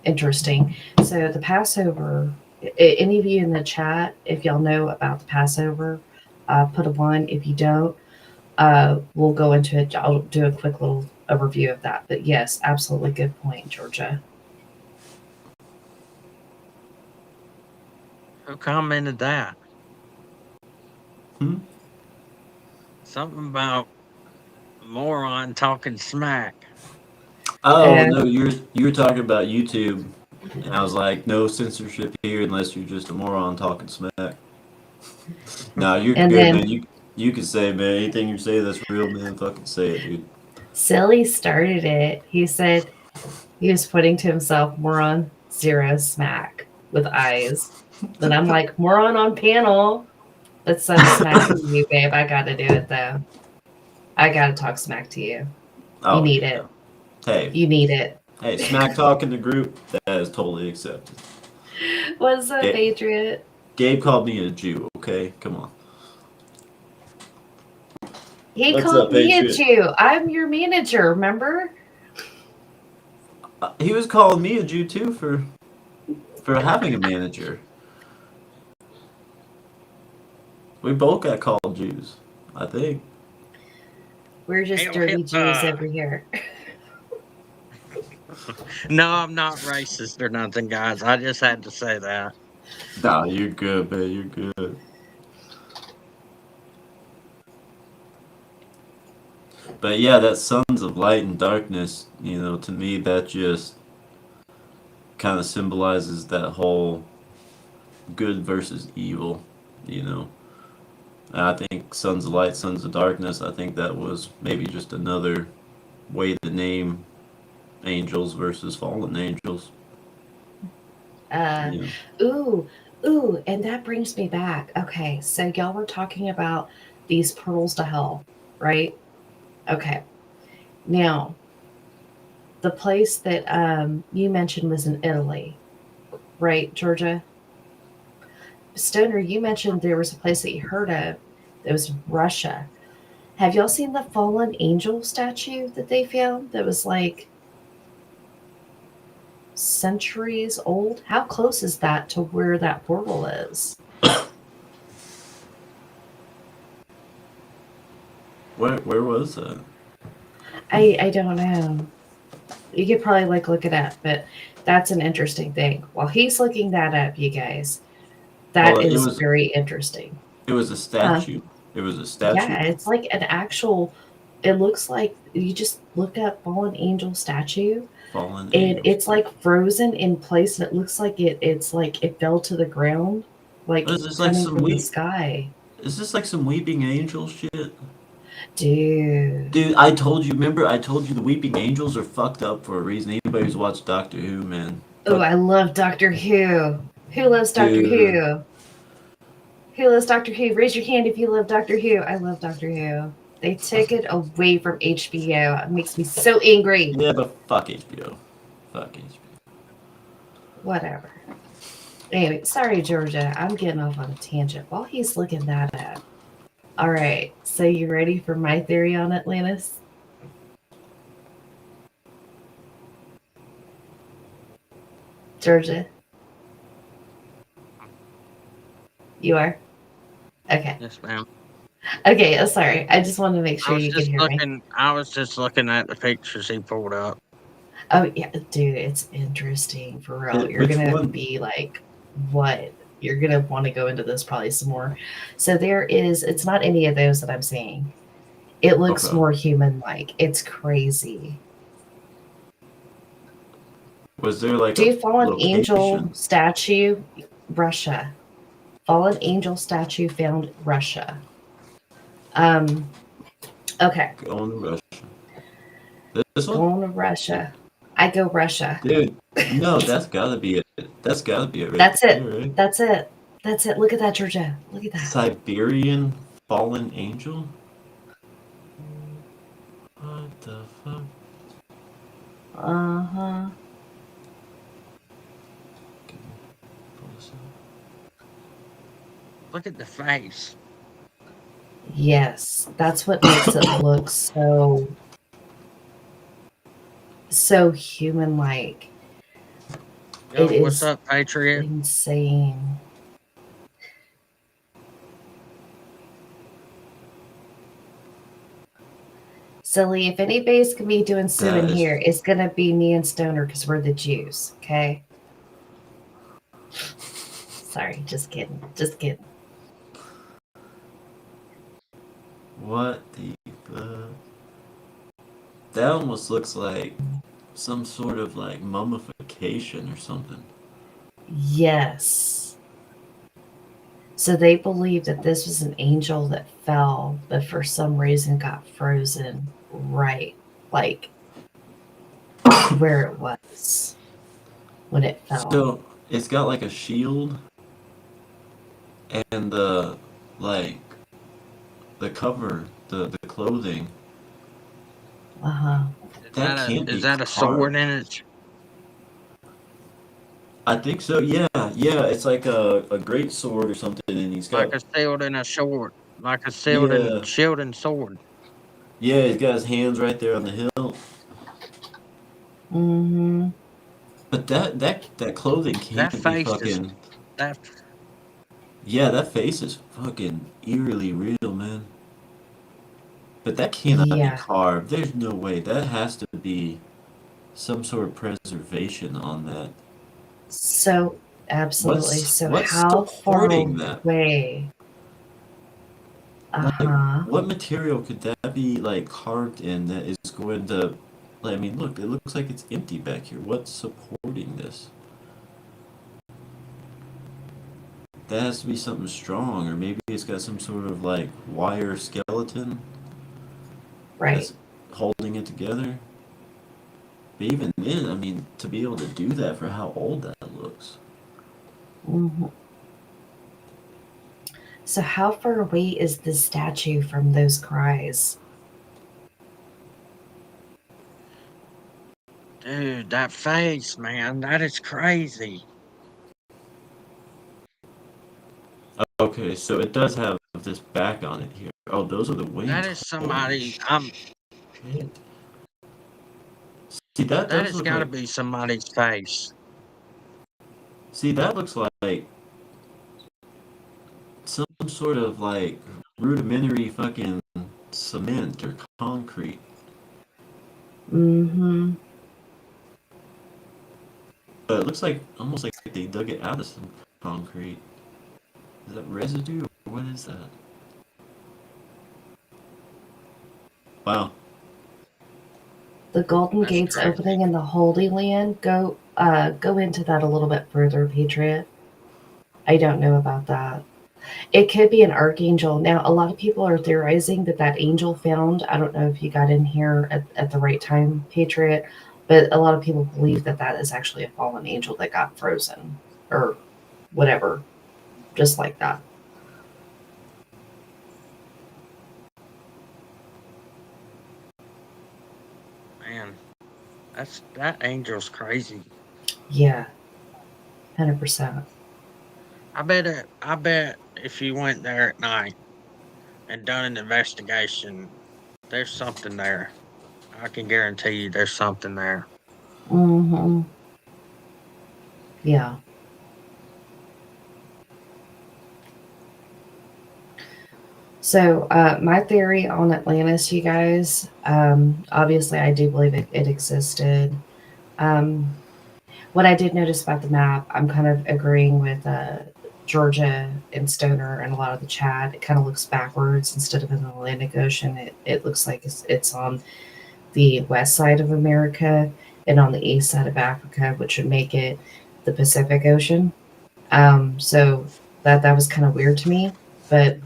interesting. So the Passover, any of you in the chat, if y'all know about the Passover, put a one. If you don't, we'll go into it. I'll do a quick little overview of that. But yes, absolutely good point, Georgia. Who commented that? Hmm? Something about moron talking smack. Oh Uh, no, you're talking about YouTube, and I was like, no censorship here unless you're just a moron talking smack. No, you're and good, then man. You can say, man, anything you say that's real, man. Fucking say it, dude. Silly started it. He said he was putting to himself moron zero smack with eyes. Then I'm like, moron on panel. But some smack to you, babe. I gotta do it though. I gotta talk smack to you. You Oh need yeah. it. Hey, You need it. hey, smack talk in the group. That is totally accepted. What's up, Gabe, Patriot? Gabe called me a Jew. Okay, come on. He What's called up, me a Patriot? Jew. I'm your manager, remember? He was calling me a Jew too for having a manager. We both got called Jews, I think. We're just Hail dirty Jews Hitler! over here. No, I'm not racist or nothing, guys. I just had to say that. Nah, you're good, man. You're good. But yeah, that Sons of Light and Darkness, to me, that just kind of symbolizes that whole good versus evil, you know. And I think Sons of Light, Sons of Darkness, I think that was maybe just another way to name angels versus fallen angels. Uh, You know. ooh, ooh, and that brings me back. Okay, so y'all were talking about these portals to hell, right? Okay. Now, the place that you mentioned was in Italy, right, Georgia? Stoner, you mentioned there was a place that you heard of that was Russia. Have y'all seen the fallen angel statue that they found that was like centuries old? How close is that to where that portal is? Where was that? I don't know. You could probably like look it up, but that's an interesting thing. While he's looking that up, you guys, Well, that it is was very interesting. it was a Huh? statue. It was a statue. Yeah, it's like an actual. It looks like you just look up fallen angel statue, Fallen and angels. it's like frozen in place, and it looks like it's like it fell to the ground, like What is this like coming some from the weep? sky, Is this like some weeping angel shit? dude. Dude, I told you. Remember, I told you the weeping angels are fucked up for a reason. Anybody who's watched Doctor Who, man, Oh, fuck, I love Doctor Who. Who loves Doctor dude. Who? Who loves Doctor Who? Raise your hand if you love Doctor Who. I love Doctor Who. They took it away from HBO. It makes me so angry. Yeah, but fuck HBO. Fuck HBO. Whatever. Anyway, sorry, Georgia. I'm getting off on a tangent while he's looking that up. All right. So, you ready for my theory on Atlantis? Georgia, you are? Okay. Yes, ma'am. Okay. Sorry. I just wanted to make sure you could hear me. I was just looking at the pictures he pulled up. Oh, yeah. Dude, it's interesting for real. You're Which going to one? be like, what? You're going to want to go into this probably some more. So, it's not any of those that I'm seeing. It looks Okay. more human like. It's crazy. Was there like a Dude, fallen angel location? statue, Russia. Fallen angel statue found Russia. Um, okay, Going to Russia. This one? going to Russia. I go Russia. Dude, no, that's gotta be it. That's gotta be it right That's it. there, right? That's it. That's it. Look at that, Georgia. Look at that. Siberian fallen angel? What the fuck? Uh-huh. Can you pull this up? Look at the face. Yes, that's what makes it look so human like. Yo, It what's is up, Patriot? insane. Silly, if anybody's gonna be doing suing That is here, it's gonna be me and Stoner because we're the Jews, okay? Sorry, just kidding. Just kidding. What the fuck? That almost looks like some sort of like mummification or something. Yes. So they believe that this was an angel that fell, but for some reason got frozen right, like where it was when it fell. So it's got like a shield and the like the cover, the clothing. Uh-huh. That can't Is be that a sword carved. in it? I think so. Yeah, yeah. It's like a great sword or something, and he's Like got a shield and a sword, like a yeah, shield and sword. yeah. He's got his hands right there on the hilt. Mm-hmm. But that clothing That can't be face is fucking. that. Yeah, that face is fucking eerily real, man. But that cannot be Yeah. carved. There's no way. That has to be some sort of preservation on that. So absolutely. So What's how far supporting that? away? Like, Uh-huh. what material could that be like carved in that is going to? Like, I mean, look, it looks like it's empty back here. What's supporting this? That has to be something strong, or maybe it's got some sort of like wire skeleton Right. that's holding it together. But even then, I mean, to be able to do that for how old that looks. Mm-hmm. So how far away is this statue from those cries? Dude, that face, man, that is crazy. Okay, so it does have this back on it here. Oh, those are the That wings. is Holy somebody. shit. See, that That does has look got to like. be somebody's face. See, that looks like some sort of like rudimentary fucking cement or concrete. Mm-hmm. But it looks like almost like they dug it out of some concrete. Is that residue or what is that? Wow. The Golden That's Gates crazy. opening in the Holy Land. Go into that a little bit further, Patriot. I don't know about that. It could be an archangel. Now, a lot of people are theorizing that that angel found. I don't know if you got in here at the right time, Patriot, but a lot of people believe that that is actually a fallen angel that got frozen or whatever, just like that. Man, that angel's crazy. Yeah, 100%. I bet if you went there at night and done an investigation, there's something there. I can guarantee you there's something there. Mm-hmm. Yeah. So, my theory on Atlantis, you guys, obviously, I do believe it existed. Um, what I did notice about the map, I'm kind of agreeing with Georgia and Stoner and a lot of the chat. It kind of looks backwards instead of in the Atlantic Ocean. It looks like it's on the west side of America and on the east side of Africa, which would make it the Pacific Ocean. So that was kind of weird to me. But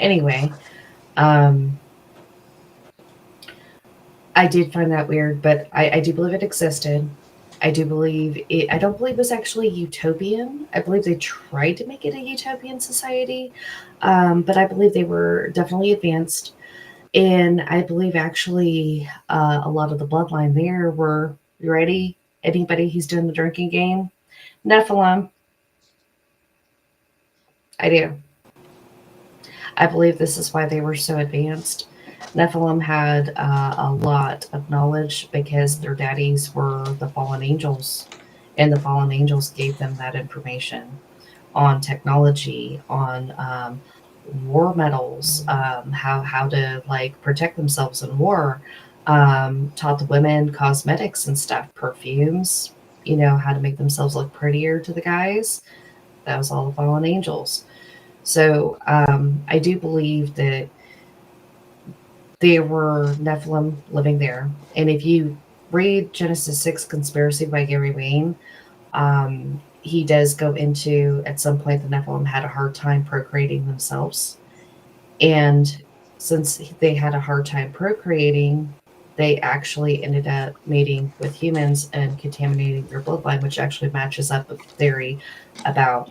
anyway, um, I did find that weird, but I do believe it existed. I do believe it. I don't believe it was actually utopian. I believe they tried to make it a utopian society, but I believe they were definitely advanced. And I believe actually a lot of the bloodline there were, you ready? Anybody who's doing the drinking game? Nephilim. I do. I believe this is why they were so advanced. Nephilim had a lot of knowledge because their daddies were the fallen angels, and the fallen angels gave them that information on technology, on war metals, how to like protect themselves in war. Taught the women cosmetics and stuff, perfumes. You know how to make themselves look prettier to the guys. That was all the fallen angels. So I do believe that there were Nephilim living there. And if you read Genesis 6 Conspiracy by Gary Wayne, he does go into, at some point, the Nephilim had a hard time procreating themselves. And since they had a hard time procreating, they actually ended up mating with humans and contaminating their bloodline, which actually matches up with the theory about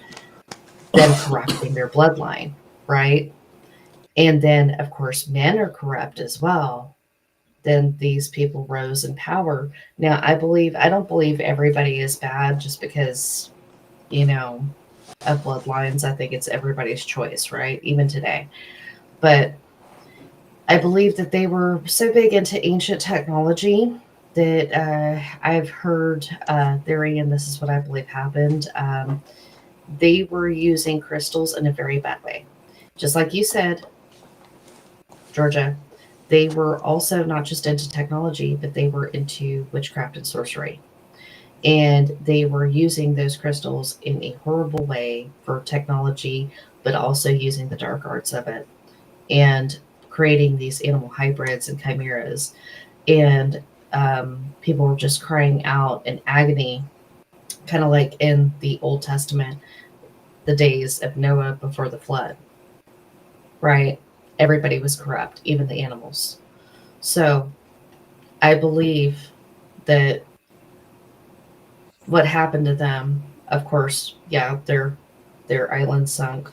them corrupting their bloodline, right? And then, of course, men are corrupt as well. Then these people rose in power. Now, I don't believe everybody is bad just because, of bloodlines. I think it's everybody's choice, right? Even today. But I believe that they were so big into ancient technology that I've heard theory, and this is what I believe happened. They were using crystals in a very bad way. Just like you said, Georgia, they were also not just into technology, but they were into witchcraft and sorcery. And they were using those crystals in a horrible way for technology, but also using the dark arts of it and creating these animal hybrids and chimeras. And people were just crying out in agony, kind of like in the Old Testament, the days of Noah before the flood, right? Everybody was corrupt, even the animals. So I believe that what happened to them, of course, yeah, their island sunk.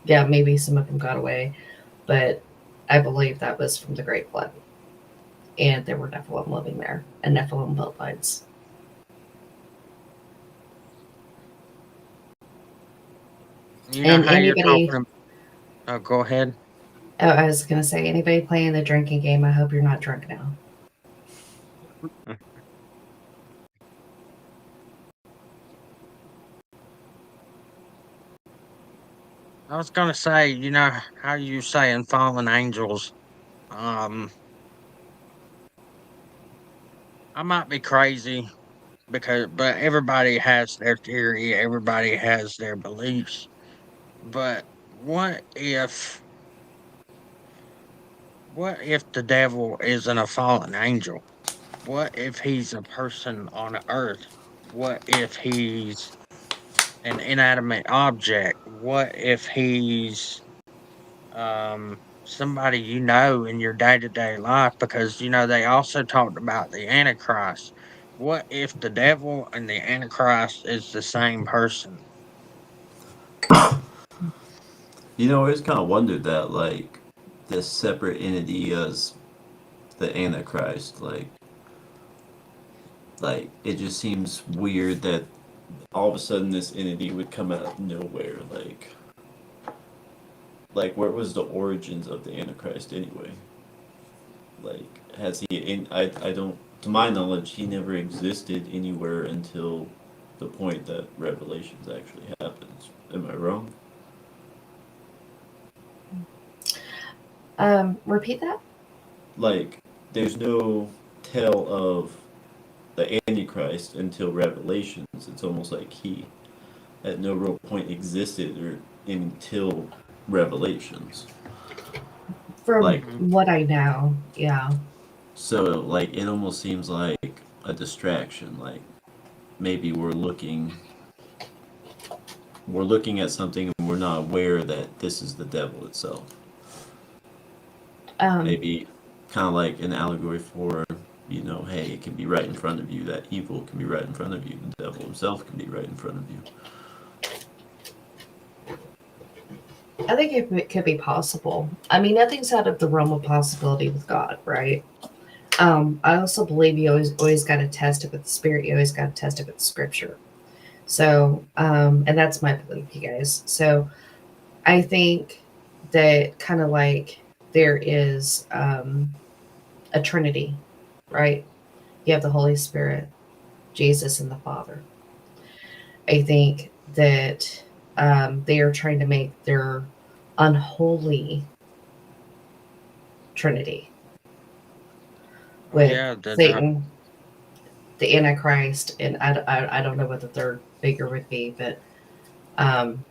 Yeah, maybe some of them got away, but I believe that was from the Great Flood. And there were Nephilim living there and Nephilim bloodlines. You know And how you're anybody, talking. Go ahead. oh, I was going to say, anybody playing the drinking game, I hope you're not drunk now. I was gonna say, you know how you saying fallen angels. I might be crazy but everybody has their theory, everybody has their beliefs. But what if the devil isn't a fallen angel? What if he's a person on earth? What if he's an inanimate object? What if he's somebody you know in your day-to-day life? Because they also talked about the Antichrist. What if the devil and the Antichrist is the same person? I always kind of wondered that, like, this separate entity as the Antichrist, like it just seems weird that all of a sudden this entity would come out of nowhere, like where was the origins of the Antichrist anyway? Like, has he? I don't. To my knowledge, he never existed anywhere until the point that Revelations actually happens. Am I wrong? Repeat that? Like, there's no tale of the Antichrist until Revelations. It's almost like he at no real point existed or until Revelations. From Like, Mhm. what I know, yeah. so like it almost seems like a distraction. Like maybe we're looking at something and we're not aware that this is the devil itself. Um, Maybe kind of like an allegory for, hey, it can be right in front of you. That evil can be right in front of you. The devil himself can be right in front of you. I think it could be possible. I mean, nothing's out of the realm of possibility with God, right? I also believe you always got to test it with the spirit. You always got to test it with scripture. So, and that's my belief, you guys. So, I think that kind of like there is a Trinity, right? You have the Holy Spirit, Jesus, and the Father. I think that they are trying to make their unholy Trinity with Yeah, Satan, the Antichrist, and I don't know what the third figure would be, but Um,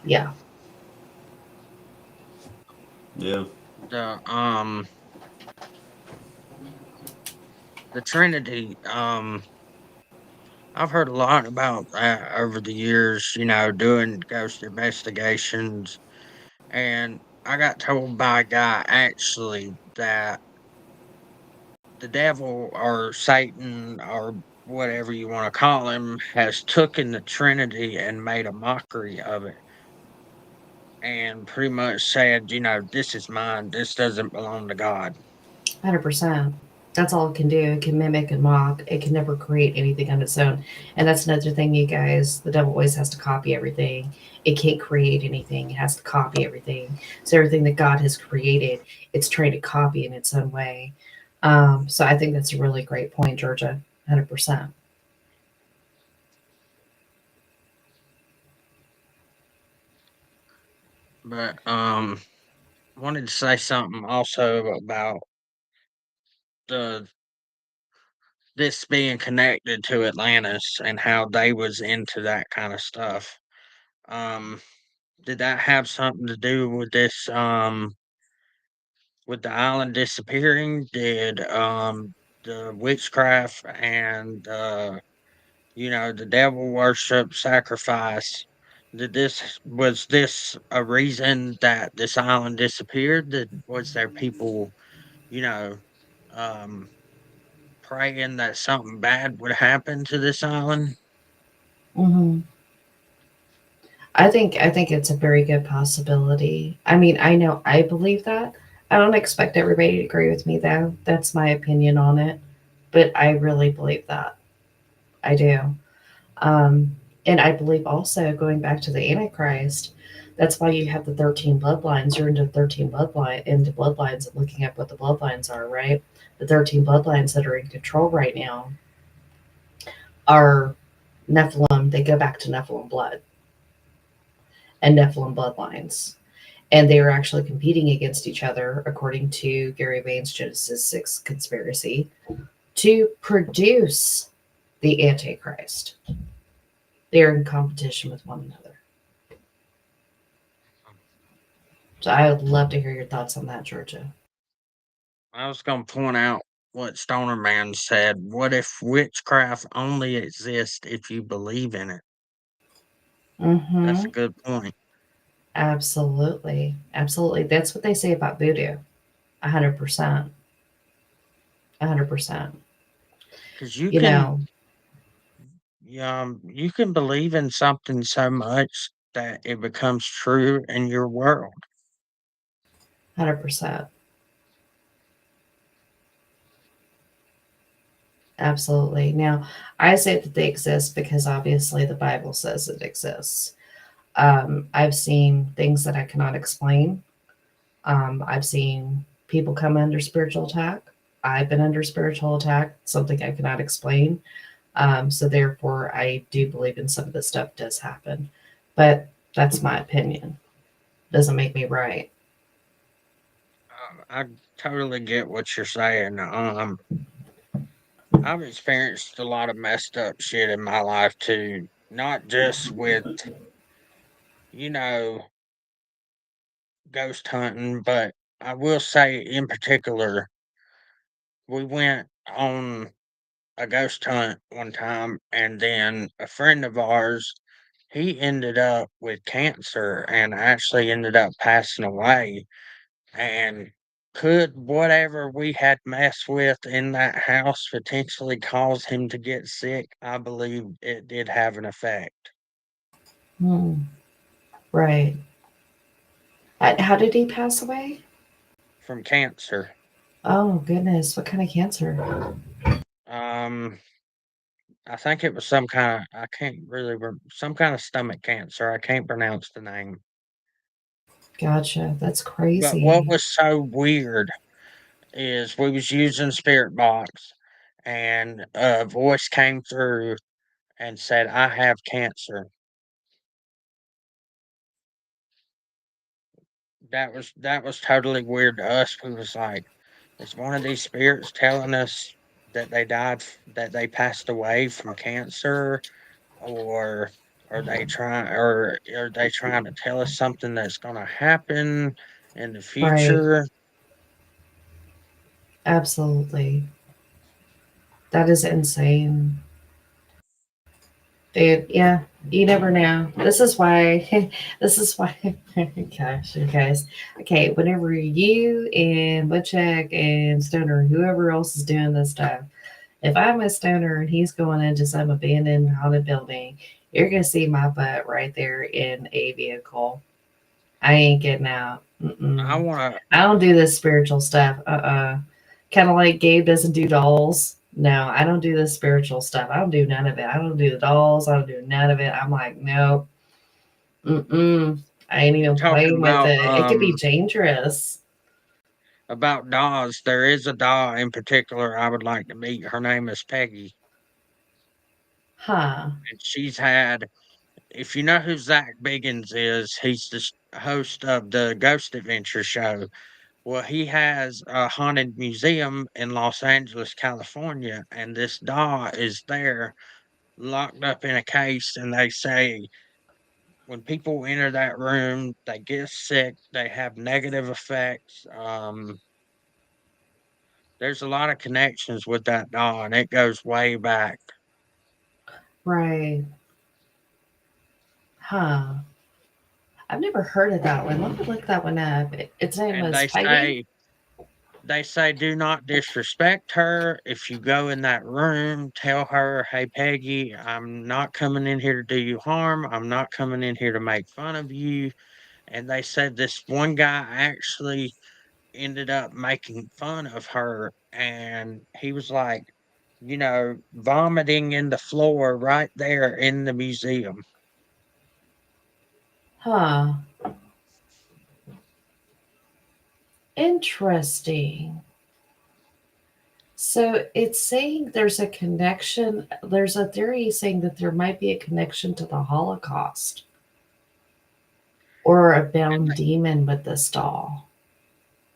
yeah. Yeah. The the Trinity. I've heard a lot about that over the years. Doing ghost investigations, and I got told by a guy actually that the devil or Satan or whatever you want to call him has taken the Trinity and made a mockery of it, and pretty much said, this is mine. This doesn't belong to God. 100%. That's all it can do. It can mimic and mock. It can never create anything on its own. And that's another thing, you guys. The devil always has to copy everything. It can't create anything. It has to copy everything. So everything that God has created, it's trying to copy in its own way. So I think that's a really great point, Georgia. 100%. But wanted to say something also about the this being connected to Atlantis and how they was into that kind of stuff. Um, did that have something to do with this? With the island disappearing, did the witchcraft and the devil worship sacrifice? Was this a reason that this island disappeared? Was there people, you know, um, praying that something bad would happen to this island? Hmm. I think it's a very good possibility. I mean, I know I believe that. I don't expect everybody to agree with me though. That's my opinion on it. But I really believe that. I do. Um, and I believe also going back to the Antichrist, that's why you have the 13 bloodlines. You're into bloodlines and looking up what the bloodlines are, right? The 13 bloodlines that are in control right now are Nephilim. They go back to Nephilim blood and Nephilim bloodlines. And they are actually competing against each other, according to Gary Vain's Genesis 6 conspiracy, to produce the Antichrist. They're in competition with one another. So I would love to hear your thoughts on that, Georgia. I was going to point out what Stoner Man said. What if witchcraft only exists if you believe in it? That's Mm-hmm. a good point. Absolutely. Absolutely. That's what they say about voodoo. 100%. 100%. Because You know, you can believe in something so much that it becomes true in your world. 100%. Absolutely. Now, I say that they exist because obviously the Bible says it exists. I've seen things that I cannot explain. I've seen people come under spiritual attack. I've been under spiritual attack, something I cannot explain. So therefore, I do believe in some of this stuff does happen, but that's my opinion. Doesn't make me right. I totally get what you're saying. I've experienced a lot of messed up shit in my life too. Not just with, you know, ghost hunting, but I will say in particular, we went on a ghost hunt one time, and then a friend of ours, he ended up with cancer and actually ended up passing away. And could whatever we had messed with in that house potentially cause him to get sick? I believe it did have an effect Hmm. Right. How did he pass away? from cancer. Oh, goodness. What kind of cancer? Um, I think it was some kind of, I can't really, some kind of stomach cancer. I can't pronounce the name. Gotcha. That's But what crazy. was so weird is we was using Spirit Box, and a voice came through and said, "I have cancer." That was totally weird to us. We was like, "Is one of these spirits telling us that they passed away from cancer, or?" Are they trying to tell us something that's gonna happen in the Right. future? Absolutely. That is insane. Dude, yeah, you never know. This is why, this is why, gosh, you guys. Okay, whenever you and Woodchuck and Stoner, whoever else is doing this stuff, if I'm a Stoner and he's going into some abandoned haunted building, you're going to see my butt right there in a vehicle. I ain't getting out. I Mm-mm. wanna I don't do this spiritual stuff. Kind of like Gabe doesn't do dolls. No, I don't do this spiritual stuff. I don't do none of it. I don't do the dolls. I don't do none of it. I'm like, nope. Mm-mm. I ain't you even talking playing with it. It could be dangerous. about dolls. There is a doll in particular I would like to meet. Her name is Peggy, Huh. and she's had. If you know who Zach Biggins is, he's the host of the Ghost Adventure show. Well, he has a haunted museum in Los Angeles, California, and this doll is there locked up in a case. And they say when people enter that room, they get sick, they have negative effects. There's a lot of connections with that doll, and it goes way back. Right. Huh. I've never heard of that one. Let me look that one up. Its name And was Peggy. they say do not disrespect her. If you go in that room, tell her, "Hey Peggy, I'm not coming in here to do you harm. I'm not coming in here to make fun of you." And they said this one guy actually ended up making fun of her, and he was like, vomiting in the floor right there in the museum. Huh. Interesting. So it's saying there's a connection. There's a theory saying that there might be a connection to the Holocaust or a And bound demon with this doll.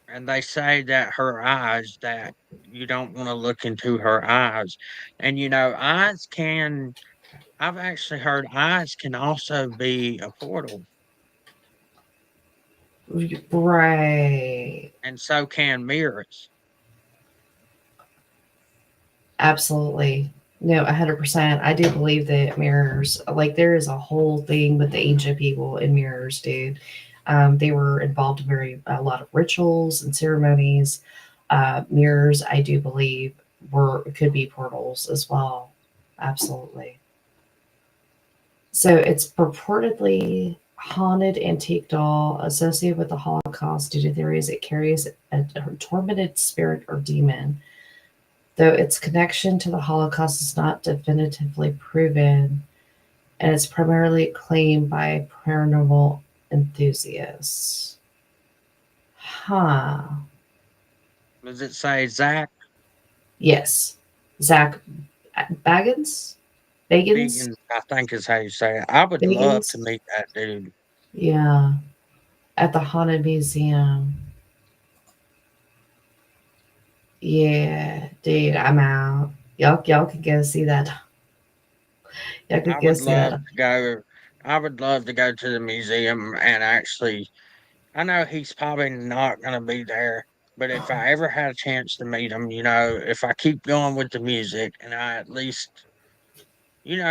and they say that her eyes, that you don't want to look into her eyes. And eyes can I've actually heard eyes can also be a portal, Right. and so can mirrors. Absolutely. No, 100%. I do believe that mirrors, like, there is a whole thing with the ancient people in mirrors, dude. They were involved in a lot of rituals and ceremonies. Mirrors, I do believe, could be portals as well. Absolutely. So it's purportedly haunted antique doll associated with the Holocaust due to theories it carries a tormented spirit or demon. Though its connection to the Holocaust is not definitively proven, and it's primarily claimed by paranormal enthusiasts. Huh. Does it say Zach Yes. Zach Baggins? Bagans? Biggins? I think is how you say it. I would love to Bagans? meet that dude. Yeah. At the Haunted Museum. Yeah, dude, I'm out. Y'all can go see that. Y'all could I go would see love that. to go. I would love to go to the museum and actually. I know he's probably not going to be there, but if I ever had a chance to meet him, if I keep going with the music and I at least,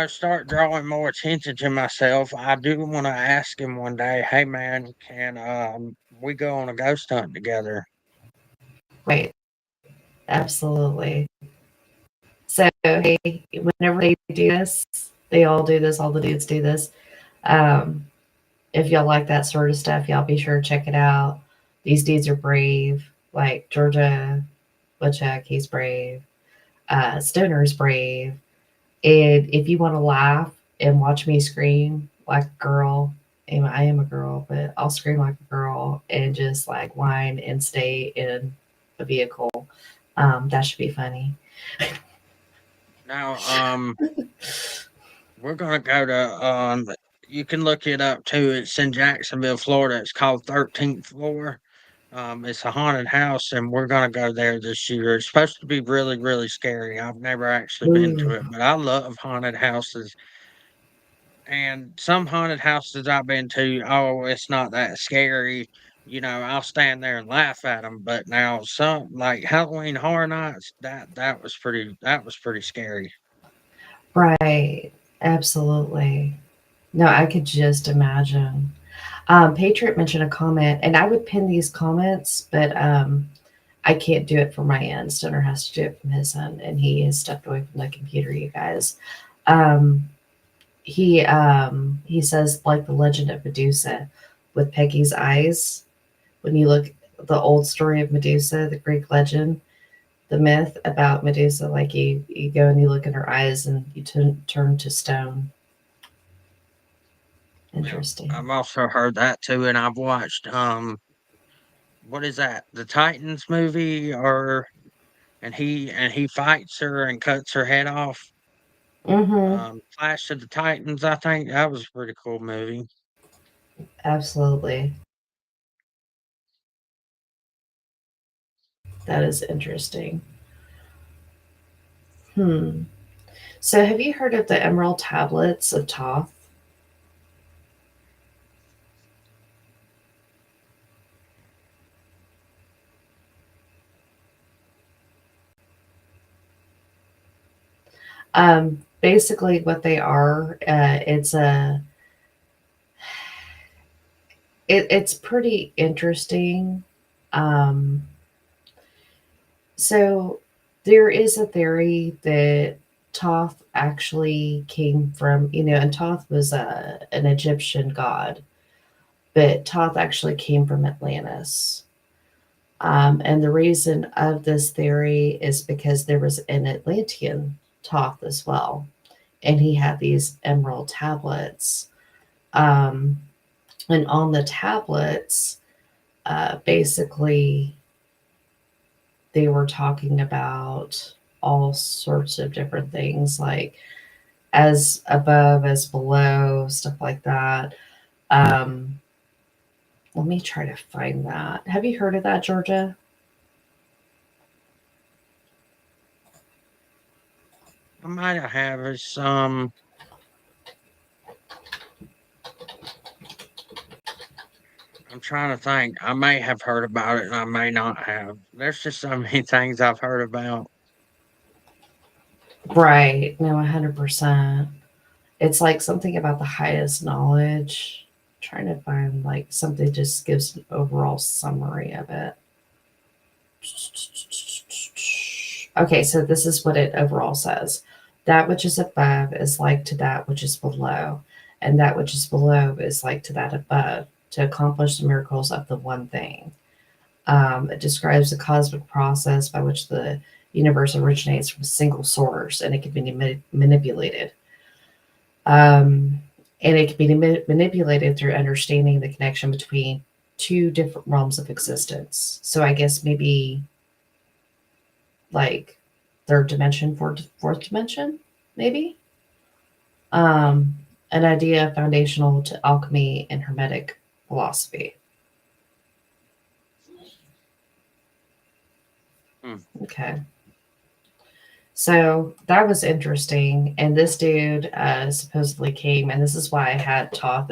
start drawing more attention to myself, I do want to ask him one day, "Hey man, can we go on a ghost hunt together?" Right. Absolutely. So, hey, whenever they do this, they all do this, all the dudes do this. Um, if y'all like that sort of stuff, y'all be sure to check it out. These dudes are brave. Like Georgia Woodchuck, he's brave. Stoner's brave. And if you want to laugh and watch me scream like a girl, and I am a girl, but I'll scream like a girl and just like whine and stay in a vehicle. That should be funny. Now, we're gonna go to you can look it up too. It's in Jacksonville, Florida. It's called 13th Floor. It's a haunted house, and we're gonna go there this year. It's supposed to be really, really scary. I've never actually been to Ooh, it, but I love haunted houses. And some haunted houses I've been to, oh, it's not that scary. I'll stand there and laugh at them. But now some like Halloween Horror Nights, that was pretty scary. Right. Absolutely. No, I could just imagine. Patriot mentioned a comment, and I would pin these comments, but I can't do it from my end. Stoner has to do it from his end, and he is stepped away from the computer, you guys. Um, he says like the legend of Medusa with Peggy's eyes. When you look at the old story of Medusa, the Greek legend, the myth about Medusa, like you go and you look in her eyes and you turn to stone. Yeah, Interesting. I've also heard that too, and I've watched what is that? The Titans movie, or and he fights her and cuts her head off. Mm-hmm. Clash of the Titans, I think that was a pretty cool movie. Absolutely. That is interesting. Hmm. So have you heard of the Emerald Tablets of Thoth? Basically, what they are, it's pretty interesting. Um, so there is a theory that Thoth actually came from, and Thoth was an Egyptian god, but Thoth actually came from Atlantis. And the reason of this theory is because there was an Atlantean Thoth as well, and he had these emerald tablets. Um, and on the tablets, basically, they were talking about all sorts of different things, like as above, as below, stuff like that. Um, Let me try to find that. Have you heard of that, Georgia? I might have is I'm trying to think. I may have heard about it and I may not have. There's just so many things I've heard about. Right. No, 100%. It's like something about the highest knowledge. Trying to find like something just gives an overall summary of it. Okay, so this is what it overall says. That which is above is like to that which is below, and that which is below is like to that above, to accomplish the miracles of the one thing. It describes the cosmic process by which the universe originates from a single source, and it can be manipulated. Um, and it can be manipulated through understanding the connection between two different realms of existence. So I guess maybe like third dimension, fourth dimension, maybe. Um, an idea foundational to alchemy and hermetic philosophy. Hmm. Okay. So that was interesting. And this dude supposedly came, and this is why I had Toth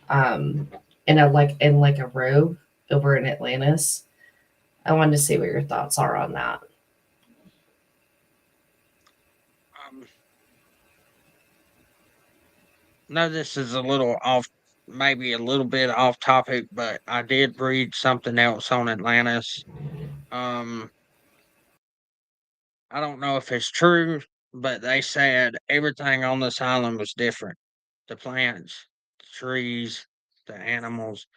um in like a robe over in Atlantis. I wanted to see what your thoughts are on that. Um, no, this is a little off, maybe a little bit off topic, but I did read something else on Atlantis. Um, I don't know if it's true, but they said everything on this island was different. The plants, the trees, the animals,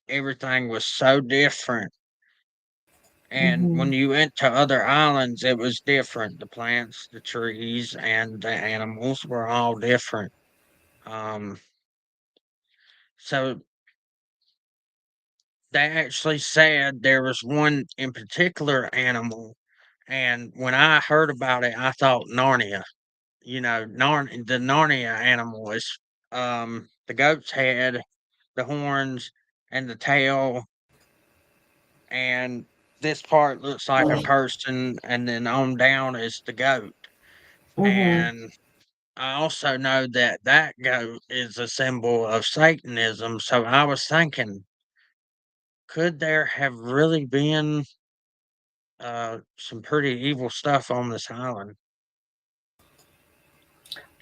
everything was so different. And Hmm. when you went to other islands, it was different. The plants, the trees, and the animals were all different. Um, so they actually said there was one in particular animal, and when I heard about it, I thought Narnia. The Narnia animal is the goat's head, the horns, and the tail, and this part looks like a person, and then on down is the goat. Hmm. And I also know that that goat is a symbol of Satanism. So I was thinking, could there have really been some pretty evil stuff on this island?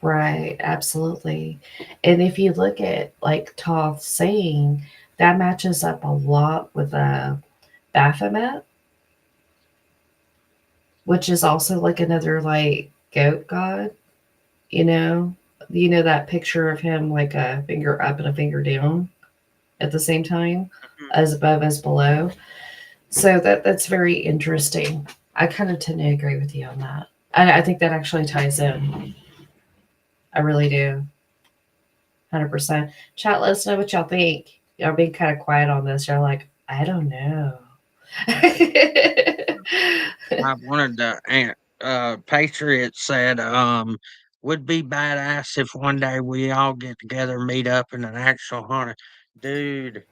Right, absolutely. And if you look at like Toth saying, that matches up a lot with Baphomet, which is also like another like goat god, you know? You know that picture of him like a finger up and a finger down at the same time, Mhm. as above as below. So that's very interesting. I kind of tend to agree with you on that. I think that actually ties in. I really do. 100%. Chat, let us know what y'all think. Y'all being kind of quiet on this. You're like, I don't know. I wanted to. Patriot said, would be badass if one day we all get together, meet up in an actual haunted. Dude,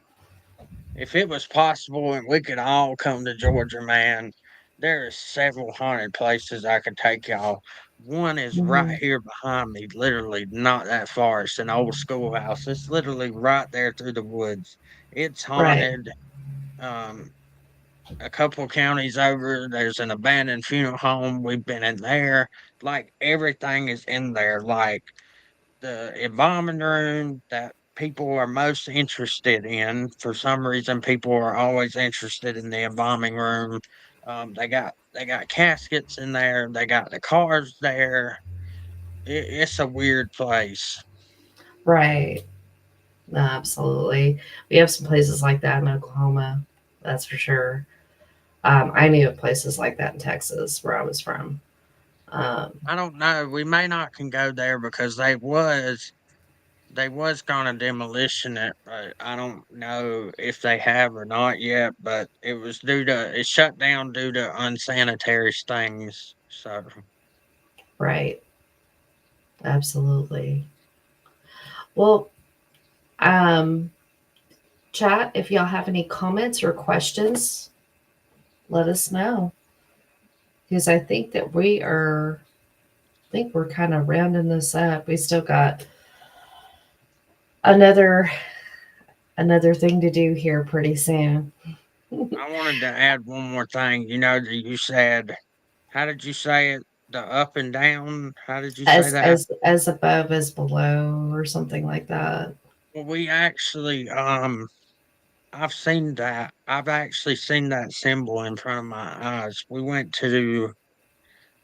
if it was possible and we could all come to Georgia, man, there are several haunted places I could take y'all. One is right Mhm. here behind me, literally not that far. It's an old schoolhouse. It's literally right there through the woods. It's Right, haunted. Um, a couple counties over, there's an abandoned funeral home. We've been in there. Like everything is in there. Like the embalming room that people are most interested in. For some reason, people are always interested in the embalming room. They got caskets in there. They got the cars there. It's a weird place. right. No, absolutely. We have some places like that in Oklahoma. That's for sure. I knew of places like that in Texas, where I was from. Um, I don't know. We may not can go there because they was gonna demolition it, but I don't know if they have or not yet. But it shut down due to unsanitary things. So right. Absolutely. Well, um, chat, if y'all have any comments or questions, let us know. Because I think that I think we're kind of rounding this up. We still got another another thing to do here pretty soon. I wanted to add one more thing. That you said, how did you say it? The up and down. How did you say that? As above as below or something like that. Well, we actually I've seen that. I've actually seen that symbol in front of my eyes. We went to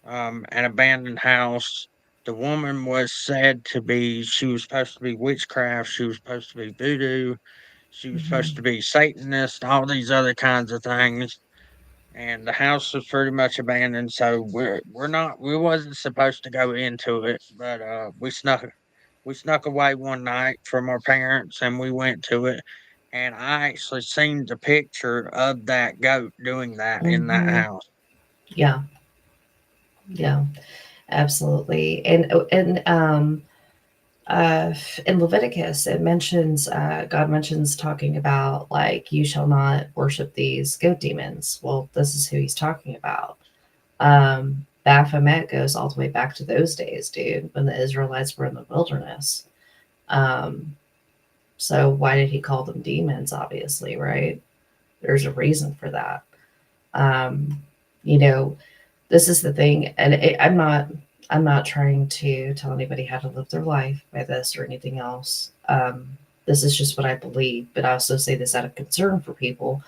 an abandoned house. The woman was said to be, she was supposed to be witchcraft, she was supposed to be voodoo, she was supposed to Mhm. be Satanist, all these other kinds of things. And the house was pretty much abandoned, so we wasn't supposed to go into it, but we snuck away one night from our parents and we went to it. And I actually seen the picture of that goat doing that in that Mhm. house. Yeah, yeah, absolutely. In Leviticus, it mentions God mentions talking about like you shall not worship these goat demons. Well, this is who he's talking about. Baphomet goes all the way back to those days, dude, when the Israelites were in the wilderness. Um, so why did he call them demons? Obviously, right? There's a reason for that. Um, you know, this is the thing, and I'm not trying to tell anybody how to live their life by this or anything else. This is just what I believe, but I also say this out of concern for people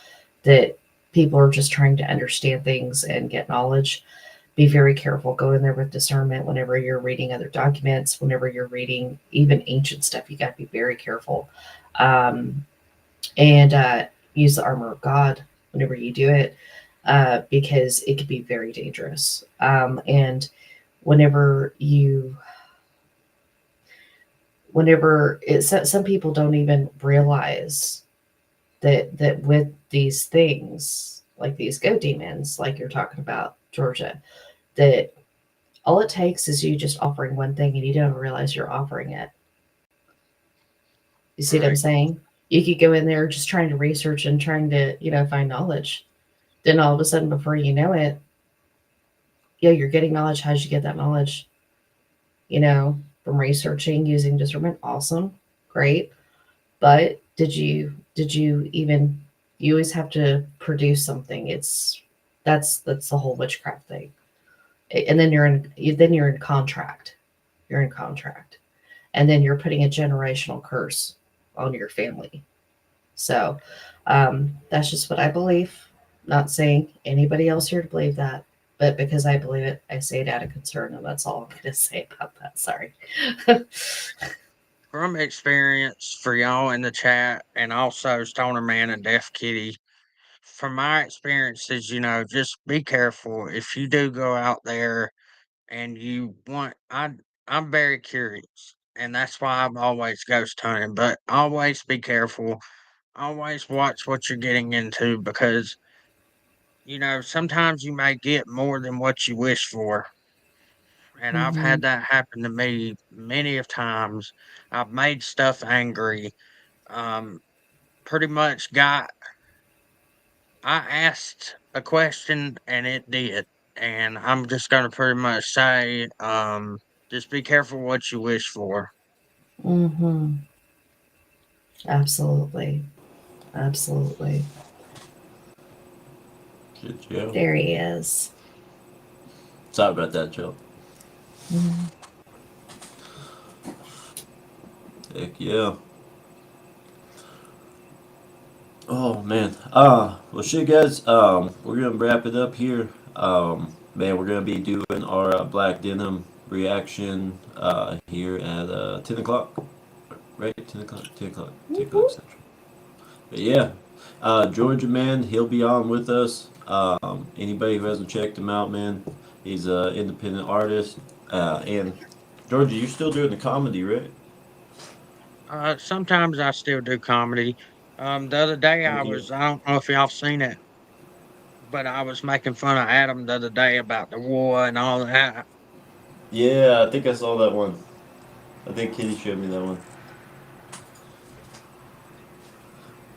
that people are just trying to understand things and get knowledge. Be very careful. Go in there with discernment whenever you're reading other documents, whenever you're reading even ancient stuff. You got to be very careful. Um, and use the armor of God whenever you do it, because it can be very dangerous. And whenever you, some people don't even realize that with these things, like these goat demons, like you're talking about, Georgia, that all it takes is you just offering one thing and you don't realize you're offering it. You see what I'm Right. saying? You could go in there just trying to research and trying to, find knowledge. Then all of a sudden, before you know it, yeah, you're getting knowledge. How did you get that knowledge? You know? from researching using discernment. Awesome, great. But did you even? You always have to produce something. That's the whole witchcraft thing. And then you're in contract. You're in contract, and then you're putting a generational curse on your family. So that's just what I believe. Not saying anybody else here to believe that, but because I believe it, I say it out of concern, and that's all I'm going to say about that. Sorry. From experience for y'all in the chat, and also Stoner Man and Deaf Kitty, from my experiences, just be careful if you do go out there and you want. I'm very curious, and that's why I'm always ghost hunting. But always be careful. Always watch what you're getting into because sometimes you may get more than what you wish for. And I've Hmm. had that happen to me many of times. I've made stuff angry. Um, Pretty much got I asked a question and it did. And I'm just gonna pretty much say, just be careful what you wish for. Hmm. Absolutely. Absolutely. Shit, yeah. There he is. Sorry about that, Joe. Mhm. Heck yeah. Oh man. Well, shit, guys. We're gonna wrap it up here. Man, we're gonna be doing our Black Denim reaction here at 10 o'clock. Right, 10 o'clock. 10 o'clock. 10 o'clock Woo-hoo. Central. But yeah, Georgia man, he'll be on with us. Anybody who hasn't checked him out, man, he's an independent artist. And Georgia, you're still doing the comedy, right? Sometimes I still do comedy. The other day Oh, yeah. I don't know if y'all seen it, but I was making fun of Adam the other day about the war and all that. Yeah, I think I saw that one. I think Kitty showed me that one.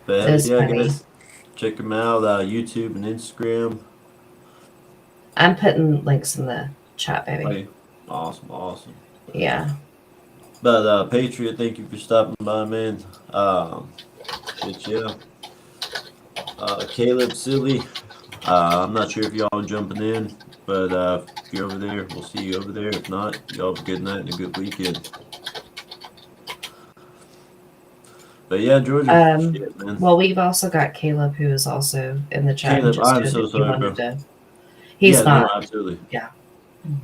But hell It's yeah, funny. guys, check him out. YouTube and Instagram. I'm putting links in the chat, baby. Hey, awesome, awesome. Yeah. But Patriot, thank you for stopping by, man. Shit, yeah. Caleb, silly. I'm not sure if y'all are jumping in, but if you're over there, we'll see you over there. If not, y'all have a good night and a good weekend. But yeah, Georgia, shit, man. Well, we've also got Caleb, who is also in the chat and Caleb, just I'm did so if you sorry, wanted bro. to. Yeah, He's no, not. absolutely. Yeah. Mhm.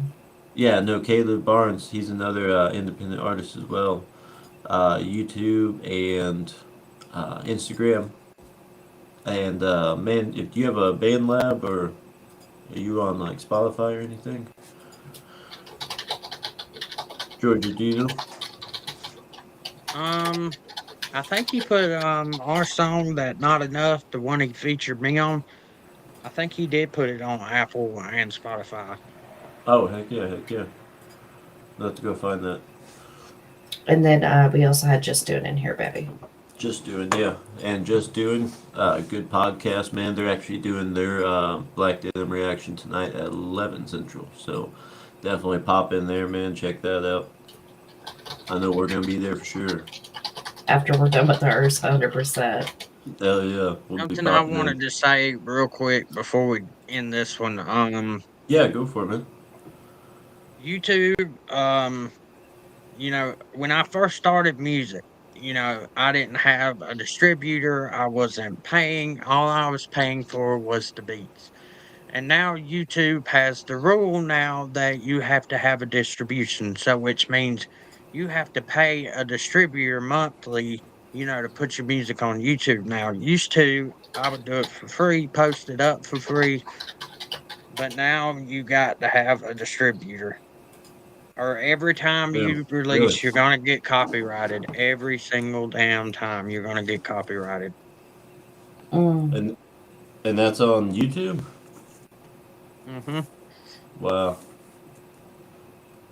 Yeah, no, Caleb Barnes, he's another independent artist as well. YouTube and Instagram. And man, if you have a band lab or are you on like Spotify or anything? Georgia, do you know? Um, I think he put our song that not enough, the one he featured me on. I think he did put it on Apple and Spotify. Oh, heck yeah, heck yeah. I'll have to go find that. And then we also had Just Doing in here, baby. Just doing, yeah, and just doing good podcast, man. They're actually doing their Black Denim reaction tonight at 11 Central, so definitely pop in there, man. Check that out. I know we're gonna be there for sure. After we're done with ours, 100%. Hell yeah, we'll be Something I popping in. wanted to say real quick before we end this one. Yeah, go for it, man. YouTube, when I first started music, I didn't have a distributor. I wasn't paying. All I was paying for was the beats. And now YouTube has the rule now that you have to have a distribution. So which means you have to pay a distributor monthly, to put your music on YouTube. Now, used to I would do it for free, post it up for free, but now you got to have a distributor. Or every time Yeah, you really. release, you're gonna get copyrighted. Every single damn time you're gonna get copyrighted. Mm. And that's on YouTube. Hmm. Wow.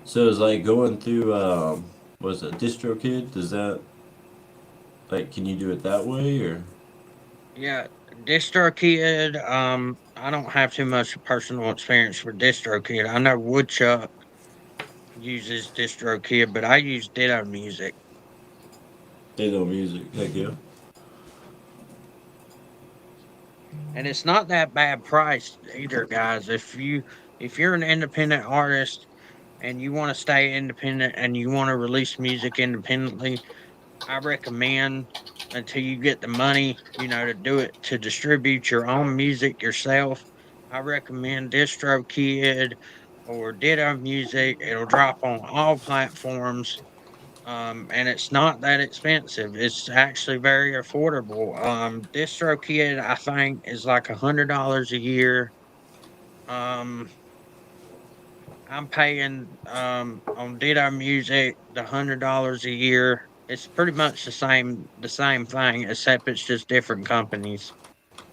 So it's like going through was it DistroKid? Does that like can you do it that way or? Yeah, DistroKid. I don't have too much personal experience with DistroKid. I know Woodchuck uses DistroKid, but I use Ditto Music. Ditto Music. Heck yeah. And it's not that bad priced either, guys. If you're an independent artist and you want to stay independent and you want to release music independently, I recommend until you get the money, to do it to distribute your own music yourself. I recommend DistroKid or Ditto Music. It'll drop on all platforms. And it's not that expensive. It's actually very affordable. DistroKid, I think, is like $100 a year. Um, I'm paying on Ditto Music $100 a year. It's pretty much the same thing, except it's just different companies.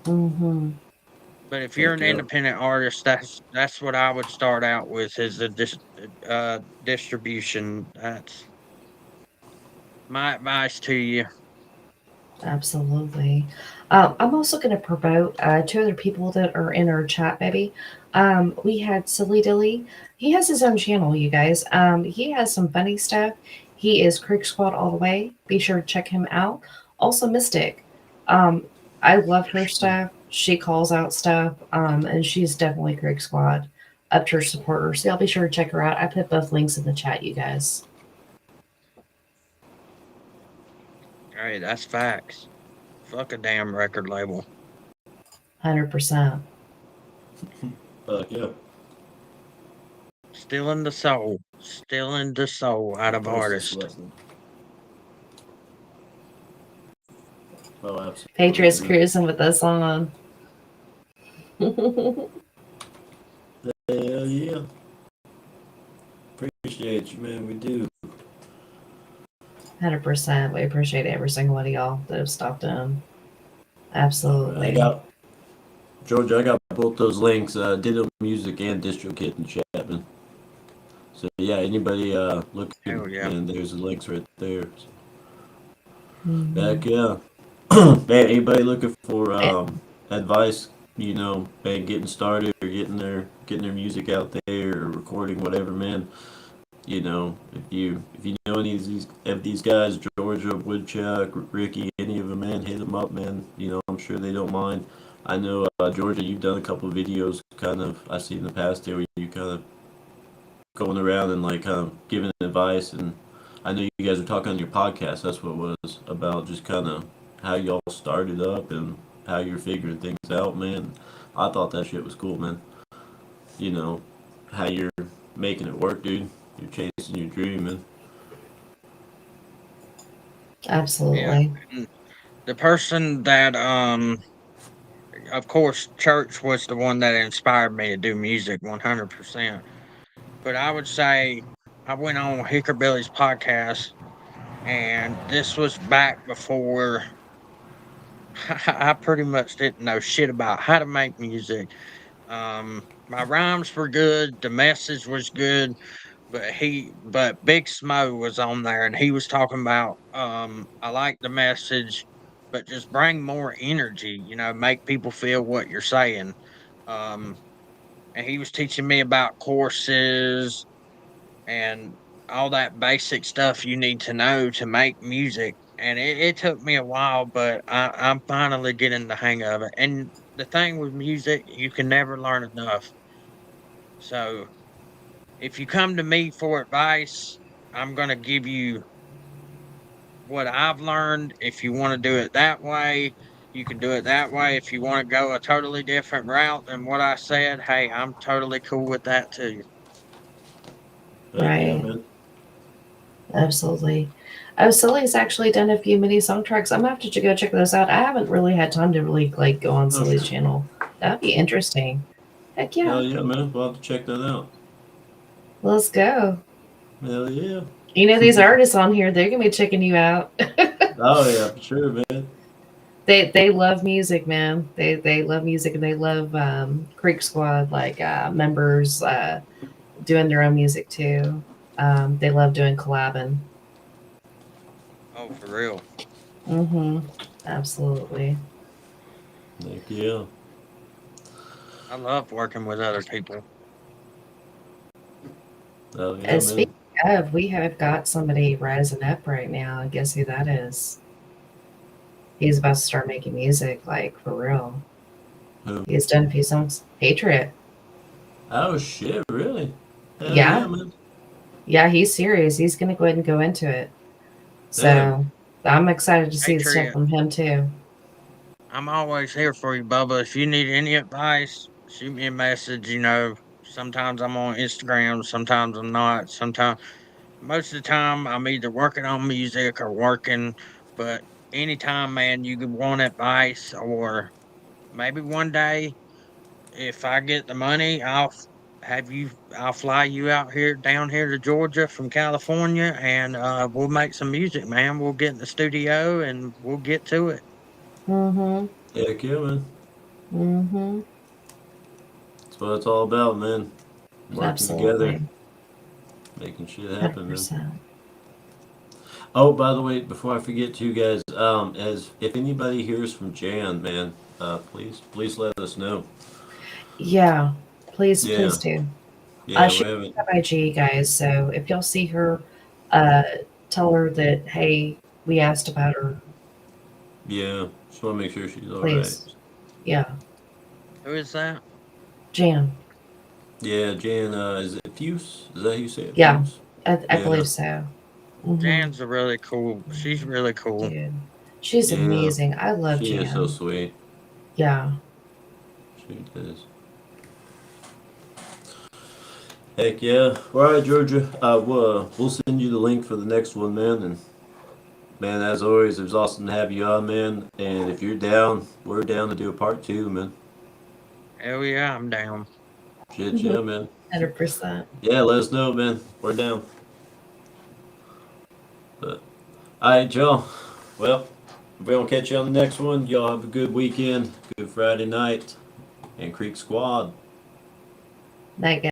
Mm-hmm. But if you're Heck an yeah. independent artist, that's what I would start out with is a distribution. That's my advice to you. Absolutely. I'm also going to promote two other people that are in our chat, maybe. We had Silly Dilly. He has his own channel, you guys. He has some funny stuff. He is Creek Squad all the way. Be sure to check him out. Also, Mystic. Um, I love her stuff. She calls out stuff, and she's definitely Creek Squad up to her supporter. So I'll be sure to check her out. I put both links in the chat, you guys. Hey, that's facts. Fuck a damn record label. 100%. Heck yeah. Stealing the soul. Stealing the soul out of Priceless artists. lesson. Oh, absolutely. Patriots man. cruising with us on. Hell yeah. Appreciate you, man. We do. 100%. We appreciate every single one of y'all that have stopped in. All right, Absolutely. Georgia, I got both those links, Ditto Music and DistroKid in chat, man. So yeah, anybody looking, Hell yeah. man, there's the links right there. Mhm. Heck yeah. Man, anybody looking for advice, man, getting started or getting their music out there or recording whatever, man. If you know any of these guys, Georgia, Woodchuck, Ricky, any of them, man, hit them up, man. I'm sure they don't mind. I know Georgia, you've done a couple of videos, kind of I've seen in the past there where you kind of going around and like kind of giving advice, and I know you guys were talking on your podcast. That's what it was about, just kind of how y'all started up and how you're figuring things out, man. I thought that shit was cool, man. You know how you're making it work, dude. You're chasing your dream, man. Yeah. Absolutely. And the person that of course church was the one that inspired me to do music 100%. But I would say I went on Hickorbilly's podcast and this was back before I pretty much didn't know shit about how to make music. My rhymes were good, the message was good, but Big Smo was on there and he was talking about I like the message, but just bring more energy, make people feel what you're saying. Um and he was teaching me about courses and all that basic stuff you need to know to make music. And it took me a while, but I'm finally getting the hang of it. And the thing with music, you can never learn enough. So if you come to me for advice, I'm going to give you what I've learned. If you want to do it that way, you can do it that way. If you want to go a totally different route than what I said, hey, I'm totally cool with that too. Heck yeah, Right. man. Absolutely. Oh, Sully's actually done a few mini song tracks. I'm gonna have to go check those out. I haven't really had time to really like go on Oh, Sully's sure. channel. That'd be interesting. Heck yeah. Hell yeah, man. We'll have to check that out. Let's go. Hell yeah. You know these artists on here, they're gonna be checking you out. Oh yeah, for sure, man. They love music, man. They love music and they love Creek Squad like members doing their own music too. They love doing collabing. Oh, for real. Mm-hmm. Absolutely. Heck yeah. I love working with other people. Oh yeah, Speaking man. of, we have got somebody rising up right now. And guess who that is? He's about to start making music, like for real. Who? He's done a few songs. Patriot. Oh shit, really? Hell yeah, Yeah. man. Yeah, he's serious. He's going to go ahead and go into it. Damn. So I'm excited to see the stuff Patriot, from him too. I'm always here for you, Bubba. If you need any advice, shoot me a message. Sometimes I'm on Instagram, sometimes I'm not. Sometimes, most of the time, I'm either working on music or working. But anytime, man, you could want advice, or maybe one day, if I get the money, I'll fly you out here, down here to Georgia from California, and we'll make some music, man. We'll get in the studio and we'll get to it. Mm-hmm. Heck yeah, man. Mm-hmm. That's what it's all about, man. Working together, Absolutely. making shit happen, man. 100%. Oh, by the way, before I forget, too, guys, as if anybody hears from Jan, man, please let us know. Yeah. Yeah, Please do. yeah, She we haven't. have IG, guys. So if y'all see her, uh, tell her that, hey, we asked about her. Yeah, just want to make sure she's all right. Please. Yeah. Who is that? Jan. Yeah, Jan, is it Fuse? Is that how you say it, Yeah. Fuse? I Yeah, believe so. Mm-hmm. Jan's a really cool. She's really cool. Dude. She's yeah, amazing. I love she is so Jan. sweet. Yeah. She is. Heck yeah. All right, Georgia. We'll send you the link for the next one, man. And man, as always, it was awesome to have you on, man. And if you're down, we're down to do a part two, man. Hell yeah, I'm down. Shit, yeah, man. 100%. Yeah, let us know, man. We're down. But all right, y'all. Well, if we don't catch you on the next one, y'all have a good weekend, good Friday night, and Creek Squad. Night, guys.